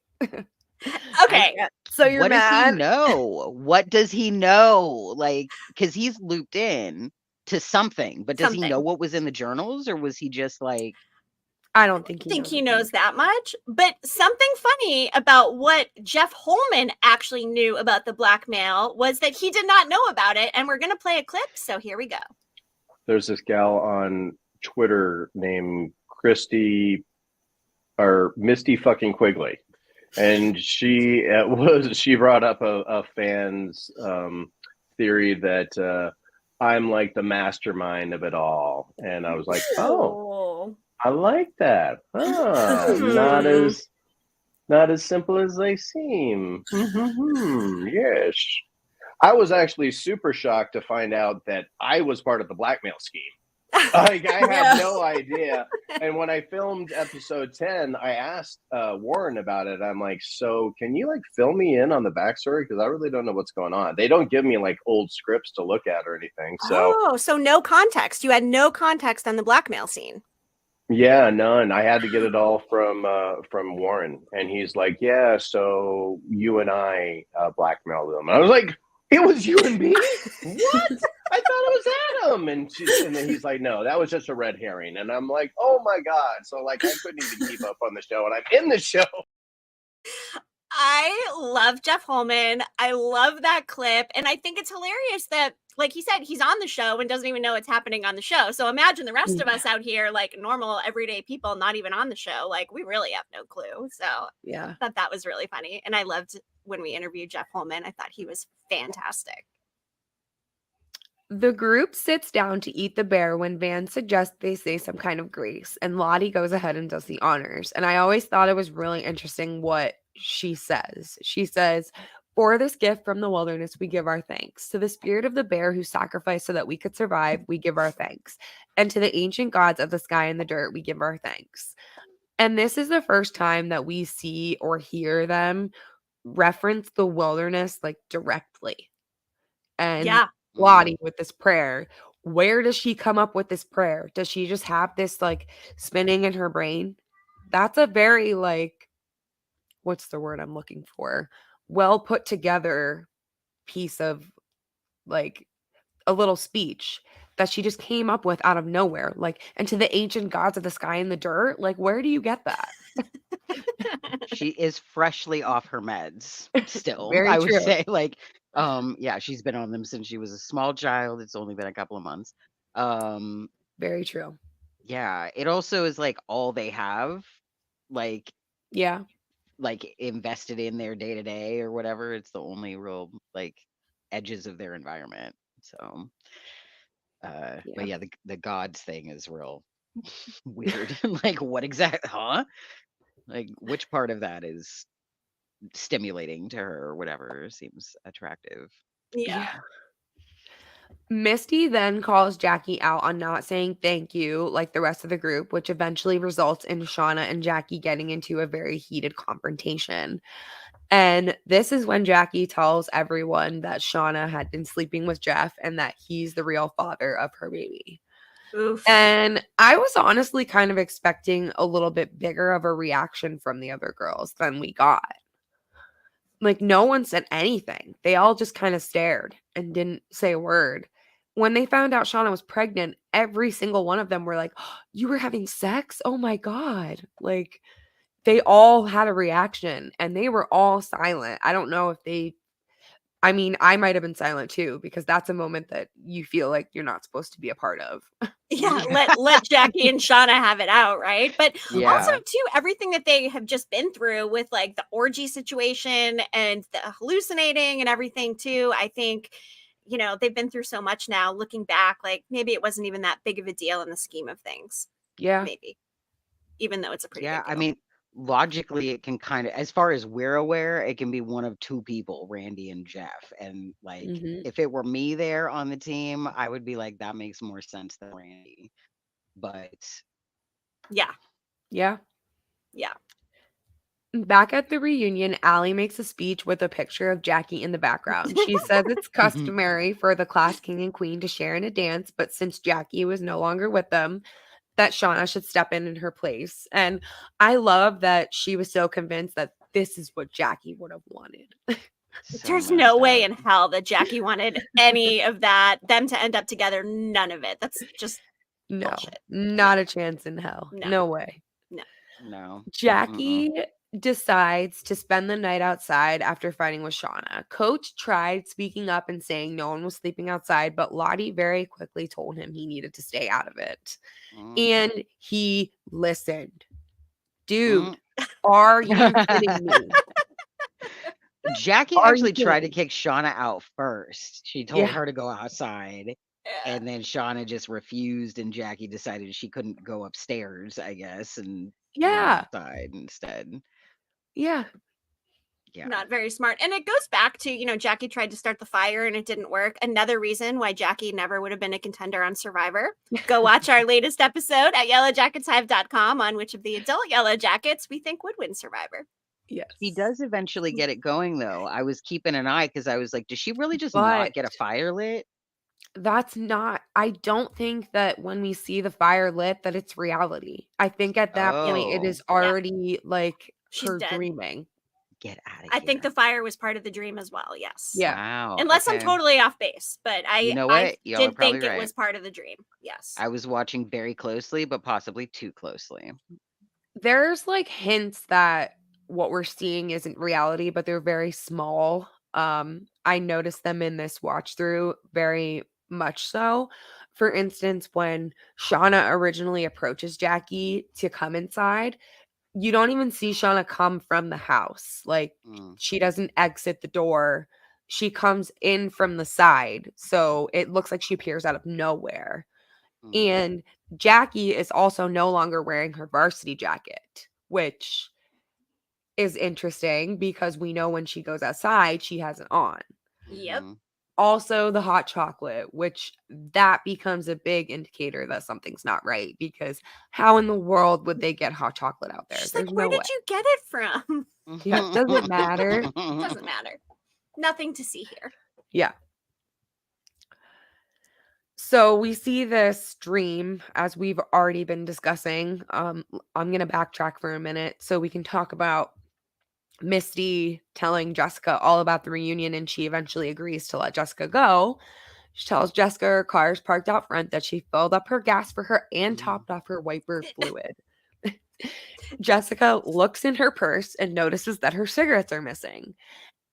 Okay. So you're mad? Does he know? What does he know? Like, because he's looped in to something, but does he know what was in the journals, or was he just like, I don't think he knows that much. But something funny about what Jeff Holman actually knew about the blackmail was that he did not know about it. And we're going to play a clip. So here we go. there's this gal on Twitter named Misty fucking Quigley, and she brought up a fan's theory that I'm like the mastermind of it all, and I was like, oh, I like that. Not as simple as they seem. Yes. I was actually super shocked to find out that I was part of the blackmail scheme. Like, I had no idea. And when I filmed episode 10, I asked Warren about it. I'm like, so can you like fill me in on the backstory? Because I really don't know what's going on. They don't give me like old scripts to look at or anything. So no context. You had no context on the blackmail scene. Yeah, none. I had to get it all from Warren, and he's like, "Yeah, so you and I blackmailed them." And I was like, "It was you and me? What? I thought it was Adam." And then he's like, "No, that was just a red herring." And I'm like, "Oh my god!" So like, I couldn't even keep up on the show, and I'm in the show. I love Jeff Holman. I love that clip, and I think it's hilarious that, like he said, he's on the show and doesn't even know what's happening on the show. So imagine the rest of us out here, like normal, everyday people, not even on the show. Like, we really have no clue. So yeah, I thought that was really funny. And I loved when we interviewed Jeff Holman. I thought he was fantastic. The group sits down to eat the bear when Van suggests they say some kind of grace, and Lottie goes ahead and does the honors. And I always thought it was really interesting what she says. She says, "For this gift from the wilderness, we give our thanks. To the spirit of the bear who sacrificed so that we could survive, we give our thanks. And to the ancient gods of the sky and the dirt, we give our thanks." And this is the first time that we see or hear them reference the wilderness like directly. And Lottie with this prayer, where does she come up with this prayer? Does she just have this like spinning in her brain? That's a very like, what's the word I'm looking for? Well put together piece of like a little speech that she just came up with out of nowhere. Like, and to the ancient gods of the sky and the dirt, like, where do you get that? She is freshly off her meds still. Very I would true. say, like, yeah, she's been on them since she was a small child. It's only been a couple of months. Very true. Yeah, it also is like all they have, like, yeah, like invested in their day to day or whatever. It's the only real like edges of their environment. So, but yeah, the gods thing is real weird. Like, what exactly? Huh? Like, which part of that is stimulating to her or whatever seems attractive? Yeah. Misty then calls Jackie out on not saying thank you like the rest of the group, which eventually results in Shauna and Jackie getting into a very heated confrontation. And this is when Jackie tells everyone that Shauna had been sleeping with Jeff and that he's the real father of her baby. Oof. And I was honestly kind of expecting a little bit bigger of a reaction from the other girls than we got. Like, no one said anything. They all just kind of stared and didn't say a word. When they found out Shauna was pregnant, every single one of them were like, oh, "You were having sex? Oh my God." Like, they all had a reaction and they were all silent. I don't know if I might have been silent too, because that's a moment that you feel like you're not supposed to be a part of. Yeah, let Jackie and Shauna have it out, right? But also Yeah. too, everything that they have just been through with like the orgy situation and the hallucinating and everything too. I think, you know, they've been through so much now. Looking back, like maybe it wasn't even that big of a deal in the scheme of things. Yeah. Maybe, even though it's a pretty big deal. I mean, logically, it can kind of, as far as we're aware, it can be one of two people, Randy and Jeff. And like, if it were me there on the team, I would be like, that makes more sense than Randy. But yeah. Back at the reunion, Allie makes a speech with a picture of Jackie in the background. She says it's customary for the class king and queen to share in a dance, but since Jackie was no longer with them, that Shauna should step in her place. And I love that she was so convinced that this is what Jackie would have wanted. There's no way in hell that Jackie wanted any of that, them to end up together. None of it. That's just no, bullshit. Not a chance in hell. No way. No. Jackie decides to spend the night outside after fighting with Shauna. Coach tried speaking up and saying no one was sleeping outside, but Lottie very quickly told him he needed to stay out of it. And he listened. Dude, are you kidding me? Jackie Are actually you tried to kidding? kick Shauna out first. She told her to go outside, and then Shauna just refused, and Jackie decided she couldn't go upstairs, I guess, and went Yeah. outside instead. Yeah. Yeah. Not very smart. And it goes back to, Jackie tried to start the fire and it didn't work. Another reason why Jackie never would have been a contender on Survivor. Go watch our latest episode at yellowjacketshive.com on which of the adult Yellow Jackets we think would win Survivor. Yes. She does eventually get it going, though. I was keeping an eye because I was like, does she really just But not get a fire lit? that's not, I don't think that when we see the fire lit that it's reality. I think at that point it is already like She's her dead. dreaming. Get out of here. I think the fire was part of the dream as well, yes. Yeah. Wow. Unless I'm totally off base, but I did think it was part of the dream. Yes. I was watching very closely, but possibly too closely. There's like hints that what we're seeing isn't reality, but they're very small. I noticed them in this watch through very much so. For instance, when Shauna originally approaches Jackie to come inside, you don't even see Shauna come from the house. Like she doesn't exit the door. She comes in from the side. So it looks like she appears out of nowhere. And Jackie is also no longer wearing her varsity jacket, which is interesting because we know when she goes outside, she has it on. Yep. Also, the hot chocolate, which that becomes a big indicator that something's not right because how in the world would they get hot chocolate out there? She's There's like, where no did way. you get it from? Yeah, does it matter? Doesn't matter. Nothing to see here. Yeah. So we see this dream as we've already been discussing. I'm going to backtrack for a minute so we can talk about Misty telling Jessica all about the reunion, and she eventually agrees to let Jessica go. She tells Jessica her car is parked out front, that she filled up her gas for her and topped off her wiper fluid. Jessica looks in her purse and notices that her cigarettes are missing.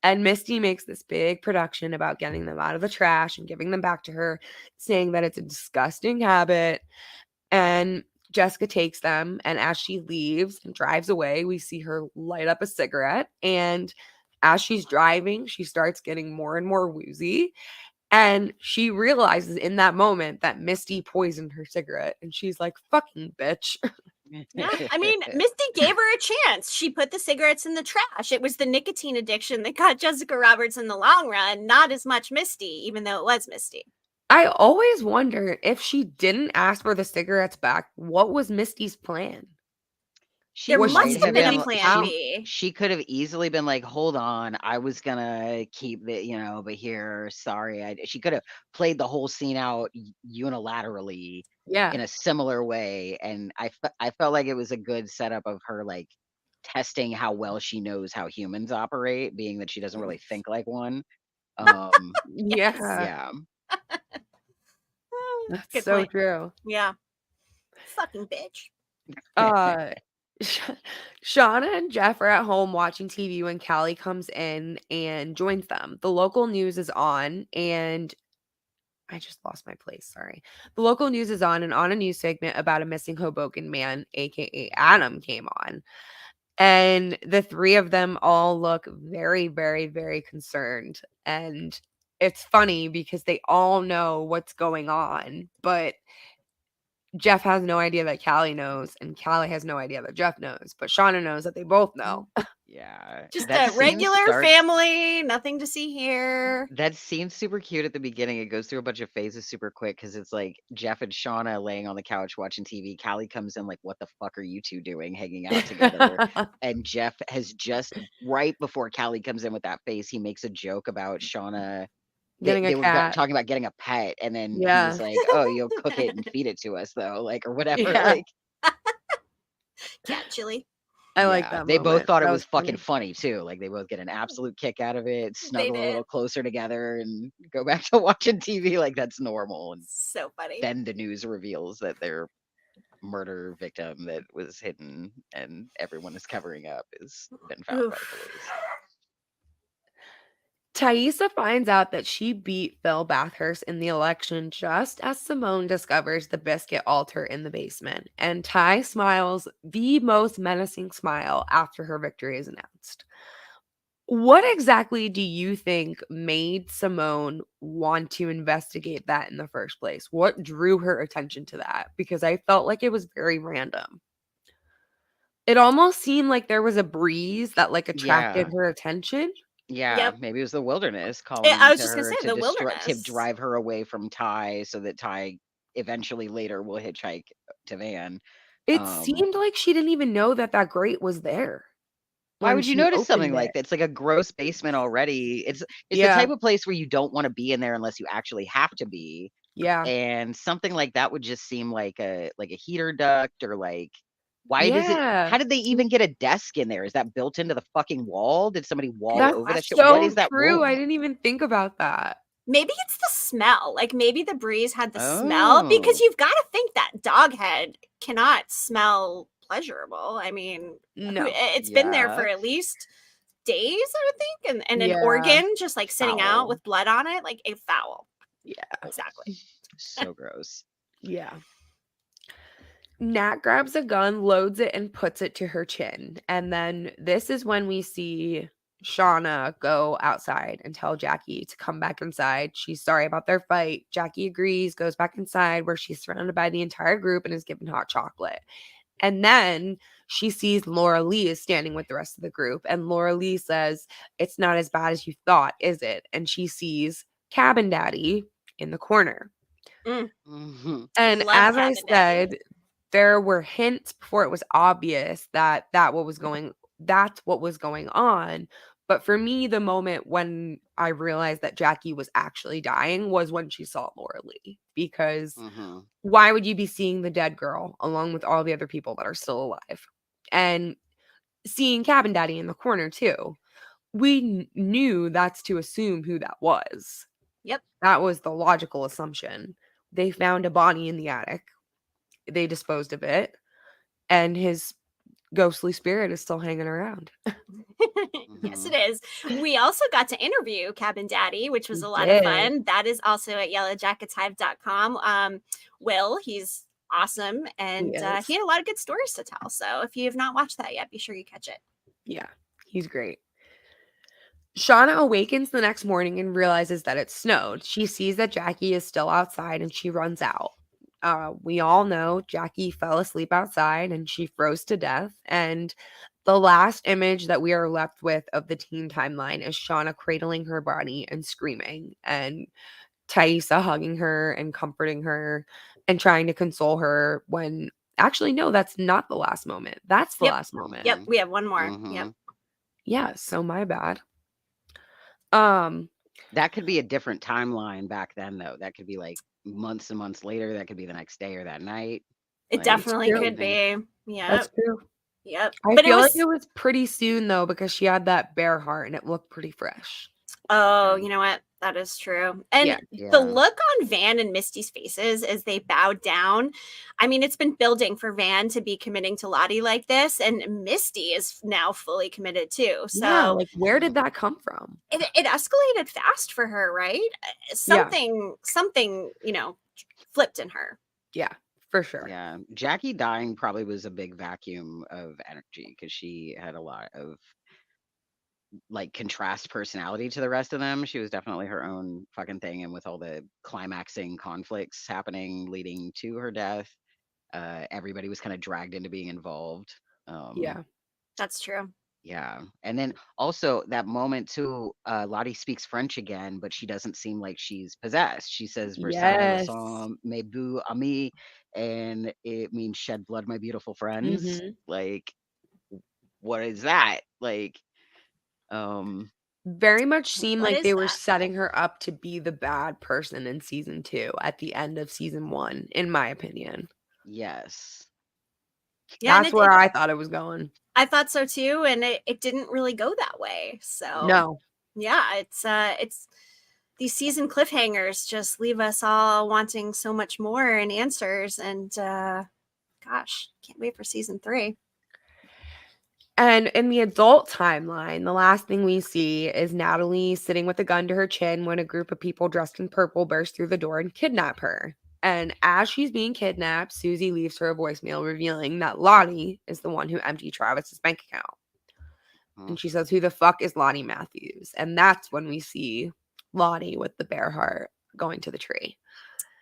And Misty makes this big production about getting them out of the trash and giving them back to her, saying that it's a disgusting habit. And Jessica takes them, and as she leaves and drives away, we see her light up a cigarette. And as she's driving, she starts getting more and more woozy. And she realizes in that moment that Misty poisoned her cigarette. And she's like, fucking bitch. Yeah, I mean, Misty gave her a chance. She put the cigarettes in the trash. It was the nicotine addiction that got Jessica Roberts in the long run, not as much Misty, even though it was Misty. I always wondered if she didn't ask for the cigarettes back, what was Misty's plan? There must have been a plan B. She could have easily been like, hold on, I was gonna keep the, but here, sorry. She could have played the whole scene out unilaterally in a similar way. And I felt like it was a good setup of her like testing how well she knows how humans operate, being that she doesn't really think like one. Yeah. That's Good so point. true. Yeah. Fucking bitch. Shauna and Jeff are at home watching TV when Callie comes in and joins them. The local news is on, and I just lost my place. Sorry. The local news is on, and on a news segment about a missing Hoboken man, aka Adam, came on. And the three of them all look very, very, very concerned. And it's funny because they all know what's going on, but Jeff has no idea that Callie knows, and Callie has no idea that Jeff knows, but Shauna knows that they both know. Yeah. Just a regular family, nothing to see here. That scene's super cute at the beginning. It goes through a bunch of phases super quick because it's like Jeff and Shauna laying on the couch watching TV. Callie comes in like, what the fuck are you two doing hanging out together? And Jeff has just, right before Callie comes in with that face, he makes a joke about Shauna. They were talking about getting a pet, and then he was like, oh, you'll cook it and feed it to us though, like, or whatever. Like cat chili. I like that. They both thought it was fucking funny too. Like they both get an absolute kick out of it, snuggle a little closer together, and go back to watching TV like that's normal. And so funny. Then the news reveals that they're murder victim that was hidden and everyone is covering up has been found by the Oof. police. Thaisa finds out that she beat Phil Bathurst in the election just as Simone discovers the biscuit altar in the basement, and Ty smiles the most menacing smile after her victory is announced. What exactly do you think made Simone want to investigate that in the first place? What drew her attention to that? Because I felt like it was very random. It almost seemed like there was a breeze that like attracted Yeah. her attention. Yeah, Yep. maybe it was the wilderness I calling was to just gonna her say to the to wilderness. drive her away from Ty so that Ty eventually later will hitchhike to Van. It Um, seemed like she didn't even know that that grate was there why when would you she notice something opened like it. that? It's like a gross basement already. It's the Yeah, type of place where you don't want to be in there unless you actually have to be. yeah, And something like that would just seem like a heater duct or like yeah. how did they even get a desk in there? Is that built into the fucking wall? Did somebody wall Good That's over that shit? What is so question. that true. I room? didn't even think about that. Maybe it's the smell. Like maybe the breeze had the smell because Oh. you've got to think that dog head cannot smell pleasurable. I mean, No. it's been there for Yeah. at least days, I would think, and an Yeah. organ just like sitting out Foul. with blood on it, like a foul. Yeah. Exactly. So gross. Yeah. Nat grabs a gun, loads it, and puts it to her chin. And then this is when we see Shauna go outside and tell Jackie to come back inside. She's sorry about their fight. Jackie agrees, goes back inside where she's surrounded by the entire group and is given hot chocolate. And then she sees Laura Lee is standing with the rest of the group. And Laura Lee says, "It's not as bad as you thought, is it?" And she sees Cabin Daddy in the corner. Mhm. And Love as I Cabin Daddy. said, there were hints before it was obvious that that's what was going on. But for me, the moment when I realized that Jackie was actually dying was when she saw Laura Lee. Because Mhm. why would you be seeing the dead girl along with all the other people that are still alive? And seeing Cabin Daddy in the corner too. We knew that's to assume who that was. Yep. That was the logical assumption. They found a body in the attic. They disposed of it, and his ghostly spirit is still hanging around. Yes, it Mhm. is. We also got to interview Cabin Daddy, which was We a lot of did. fun. That is also at yellowjacketshive.com. Will, he's awesome, and He is. he had a lot of good stories to tell. So if you have not watched that yet, be sure you catch it. Yeah, he's great. Shauna awakens the next morning and realizes that it snowed. She sees that Jackie is still outside and she runs out. We all know Jackie fell asleep outside and she froze to death. And the last image that we are left with of the teen timeline is Shauna cradling her body and screaming, and Thaisa hugging her and comforting her and trying to console her when actually, no, that's not the last moment. That's the Yep. last moment. Yep. We have one more. Yep. Mhm. Yeah, so my bad. Um, That could be a different timeline back then, though. That could be like months and months later. That could be the next day or that night. It Like, It's definitely true. could be. Yep. That's true. Yep. I But it feel like was, it was pretty soon though because she had that bear heart and it looked pretty fresh. oh, Okay. you know what? That is true. And Yeah. the Yeah. look on Van and Misty's faces as they bowed down, I mean, it's been building for Van to be committing to Lottie like this, and Misty is now fully committed too. Yeah, So like where did that come from? it escalated fast for her, right? Yeah. Something, flipped in her. Yeah, for sure. Yeah. Jackie dying probably was a big vacuum of energy because she had a lot of like contrast personality to the rest of them. She was definitely her own fucking thing. And with all the climaxing conflicts happening leading to her death, everybody was kind of dragged into being involved. Yeah. That's true. Yeah. And then also that moment too, Lottie speaks French again, but she doesn't seem like she's possessed. She says Versailles le Yes. sang mes beaux amis, and it means shed blood, my beautiful friends. Mhm. Like, what is that? Like, um, Very much seemed What like is they were that? setting her up to be the bad person in season 2 at the end of season 1, in my opinion. yes. Yeah, and That's where I thought it was going. I thought so too, and it didn't really go that way. So No. yeah, it's these season cliffhangers just leave us all wanting so much more and answers, and gosh, can't wait for season 3. And in the adult timeline, the last thing we see is Natalie sitting with a gun to her chin when a group of people dressed in purple burst through the door and kidnap her. And as she's being kidnapped, Susie leaves her a voicemail revealing that Lottie is the one who emptied Travis's bank account. And she says, "Who the fuck is Lottie Matthews?" And that's when we see Lottie with the bear heart going to the tree.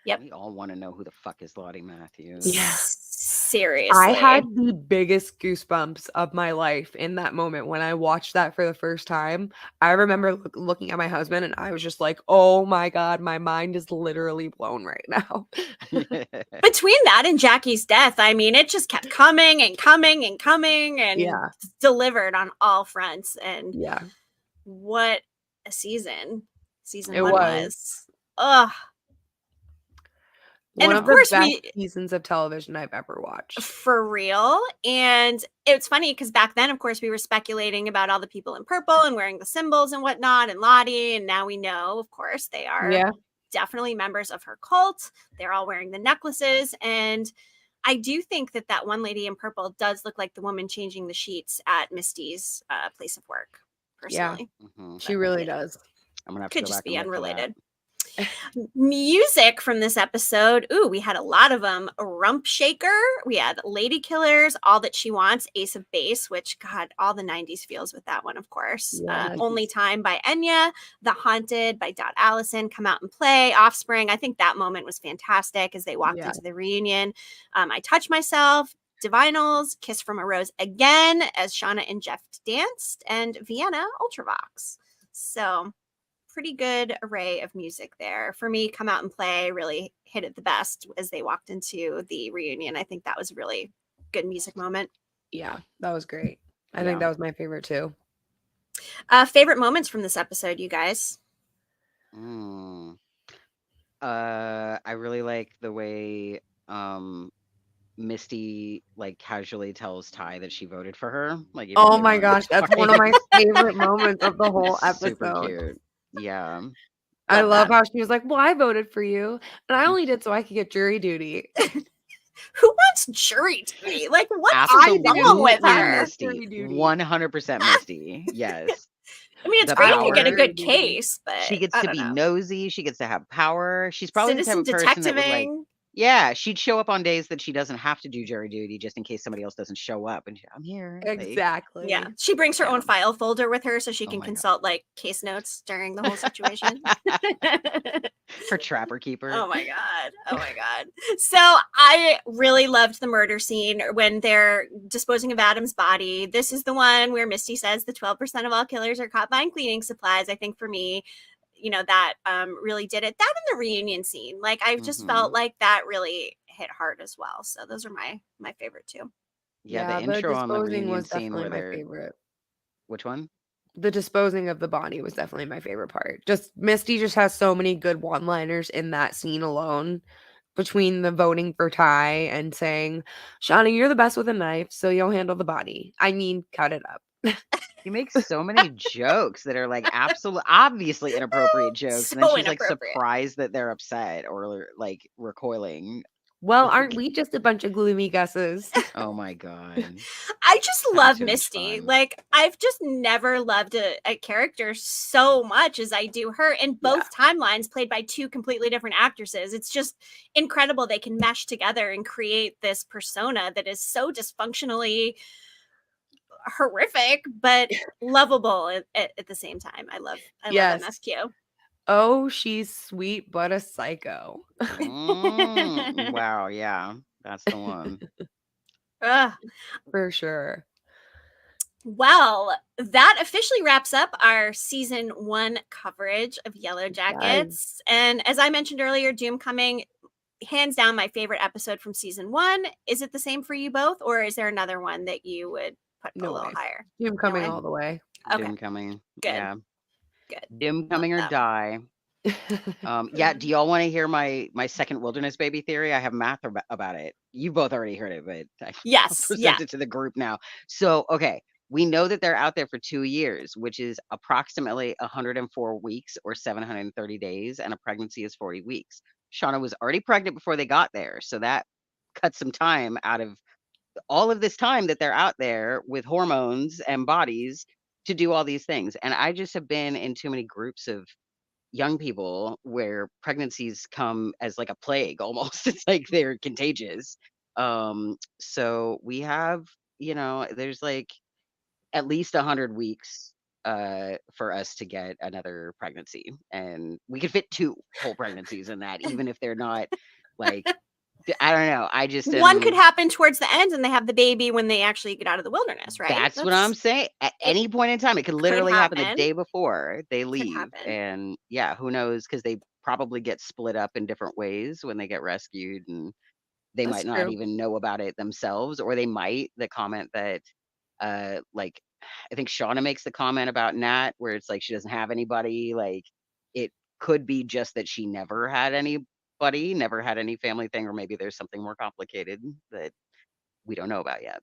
Yep. We all want to know who the fuck is Lottie Matthews. Yeah. Seriously. I had the biggest goosebumps of my life in that moment when I watched that for the first time. I remember looking at my husband and I was just like, oh my God, my mind is literally blown right now. Between that and Jackie's death, I mean, it just kept coming and coming and coming and delivered on all fronts. And what a season. Season 1 was. Ugh. One of the best seasons of television I've ever watched. For real. And it's funny because back then, of course, we were speculating about all the people in purple and wearing the symbols and whatnot and Lottie. And now we know, of course, they are definitely members of her cult. They're all wearing the necklaces. And I do think that that one lady in purple does look like the woman changing the sheets at Misty's place of work, personally. Yeah, she really does. I'm gonna have Could to go just back be and look for that. unrelated. Music from this episode. Ooh, we had a lot of them. Rump Shaker. We had Lady Killers, All That She Wants, Ace of Base, which, God, all the 90s feels with that one, of course. Yes. Only Time by Enya, The Haunted by Dot Allison, Come Out and Play, Offspring. I think that moment was fantastic as they walked into the reunion. I Touch Myself, Divinals, Kiss from a Rose again, as Shauna and Jeff danced, and Vienna, Ultravox. So pretty good array of music there. For me, Come Out and Play really hit it the best as they walked into the reunion. I think that was a really good music moment. Yeah, that was great. I think that was my favorite too. Favorite moments from this episode, you guys? I really like the way Misty like casually tells Ty that she voted for her. Like, oh my gosh, that's one of my favorite moments of the whole episode. Super cute. Yeah. I love how she was like, well, I voted for you, and I only did so I could get jury duty. Who wants jury duty? Like, what's wrong with her? Misty. 100% Misty. Yes. I mean, it's great if you get a good case, but she gets to be nosy. She gets to have power. She's probably the type of person that would like, yeah, she'd show up on days that she doesn't have to do jury duty just in case somebody else doesn't show up. And I'm here. Exactly. Like, yeah. She brings her own file folder with her so she can consult like case notes during the whole situation. Her trapper keeper. Oh my God. Oh my God. So I really loved the murder scene when they're disposing of Adam's body. This is the one where Misty says the 12% of all killers are caught buying cleaning supplies. I think for me, you know, that really did it. That and the reunion scene, like I just felt like that really hit hard as well. So those are my favorite too. Yeah, the intro on the reunion was scene definitely where my favorite. Which one? The disposing of the body was definitely my favorite part. Just Misty just has so many good one-liners in that scene alone, between the voting for Ty and saying, Shauna, you're the best with a knife, so you'll handle the body. I mean, cut it up. He makes so many jokes that are like obviously inappropriate jokes. And then she's like surprised that they're upset or like recoiling. Well, aren't we just a bunch of gloomy gusses? Oh my God. I just love Misty. Like, I've just never loved a character so much as I do her in both timelines, played by two completely different actresses. It's just incredible they can mesh together and create this persona that is so dysfunctionally horrific but lovable at the same time. I love MSQ. Oh, she's sweet but a psycho. Wow, yeah, that's the one. For sure. Well, that officially wraps up our season 1 coverage of Yellowjackets. And as I mentioned earlier, Doomcoming, hands down my favorite episode from season 1. Is it the same for you both, or is there another one that you would put a little higher? Doomcoming all the way. Okay. Doomcoming. Good. Yeah. Good. Doomcoming or die. Yeah. Do y'all want to hear my second Wilderness Baby theory? I have math about it. You both already heard it, but I'll present it to the group now. So, okay. We know that they're out there for 2 years, which is approximately 104 weeks or 730 days, and a pregnancy is 40 weeks. Shauna was already pregnant before they got there, so that cut some time out of all of this time that they're out there with hormones and bodies to do all these things. And I just have been in too many groups of young people where pregnancies come as like a plague almost. It's like they're contagious. So we have, there's like at least 100 weeks for us to get another pregnancy, and we could fit 2 whole pregnancies in that, even if they're not like, I don't know. I just one could happen towards the end, and they have the baby when they actually get out of the wilderness, right? That's what I'm saying. At any point in time, it could literally happen the day before they leave. And yeah, who knows? Because they probably get split up in different ways when they get rescued, and they might not even know about it themselves, or they might. The comment that, like, I think Shauna makes the comment about Nat, where it's like she doesn't have anybody. Like, it could be just that she never had anybody, never had any family thing, or maybe there's something more complicated that we don't know about yet.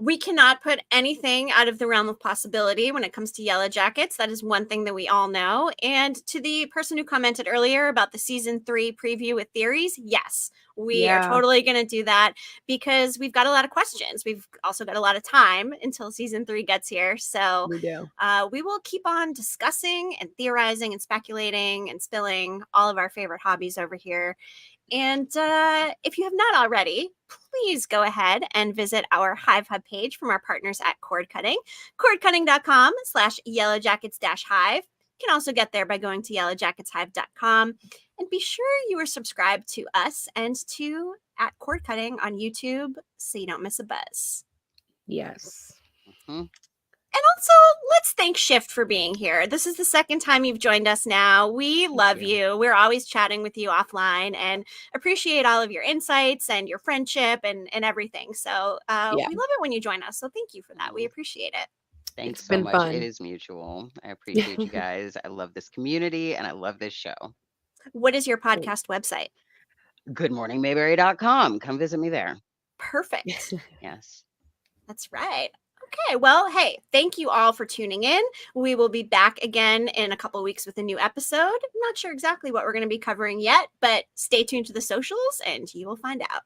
We cannot put anything out of the realm of possibility when it comes to Yellowjackets. That is one thing that we all know. And to the person who commented earlier about the season 3 preview with theories, yes, we are totally going to do that because we've got a lot of questions. We've also got a lot of time until season 3 gets here. So we will keep on discussing and theorizing and speculating and spilling all of our favorite hobbies over here. And if you have not already, please go ahead and visit our Hive Hub page from our partners at Cord Cutting, cordcutting.com/yellowjackets-hive. You can also get there by going to yellowjacketshive.com. And be sure you are subscribed to us and to at Cord Cutting on YouTube so you don't miss a buzz. Yes. And also, let's thank Shift for being here. This is the second time you've joined us now. We love you. We're always chatting with you offline and appreciate all of your insights and your friendship and everything. So we love it when you join us. So thank you for that. We appreciate it. Thanks so much. Fun. It is mutual. I appreciate you guys. I love this community and I love this show. What is your podcast website? GoodMorningMayberry.com. Come visit me there. Perfect. Yes. That's right. Okay, well, hey, thank you all for tuning in. We will be back again in a couple of weeks with a new episode. I'm not sure exactly what we're going to be covering yet, but stay tuned to the socials and you will find out.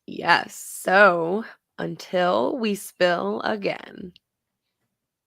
Yes. So until we spill again.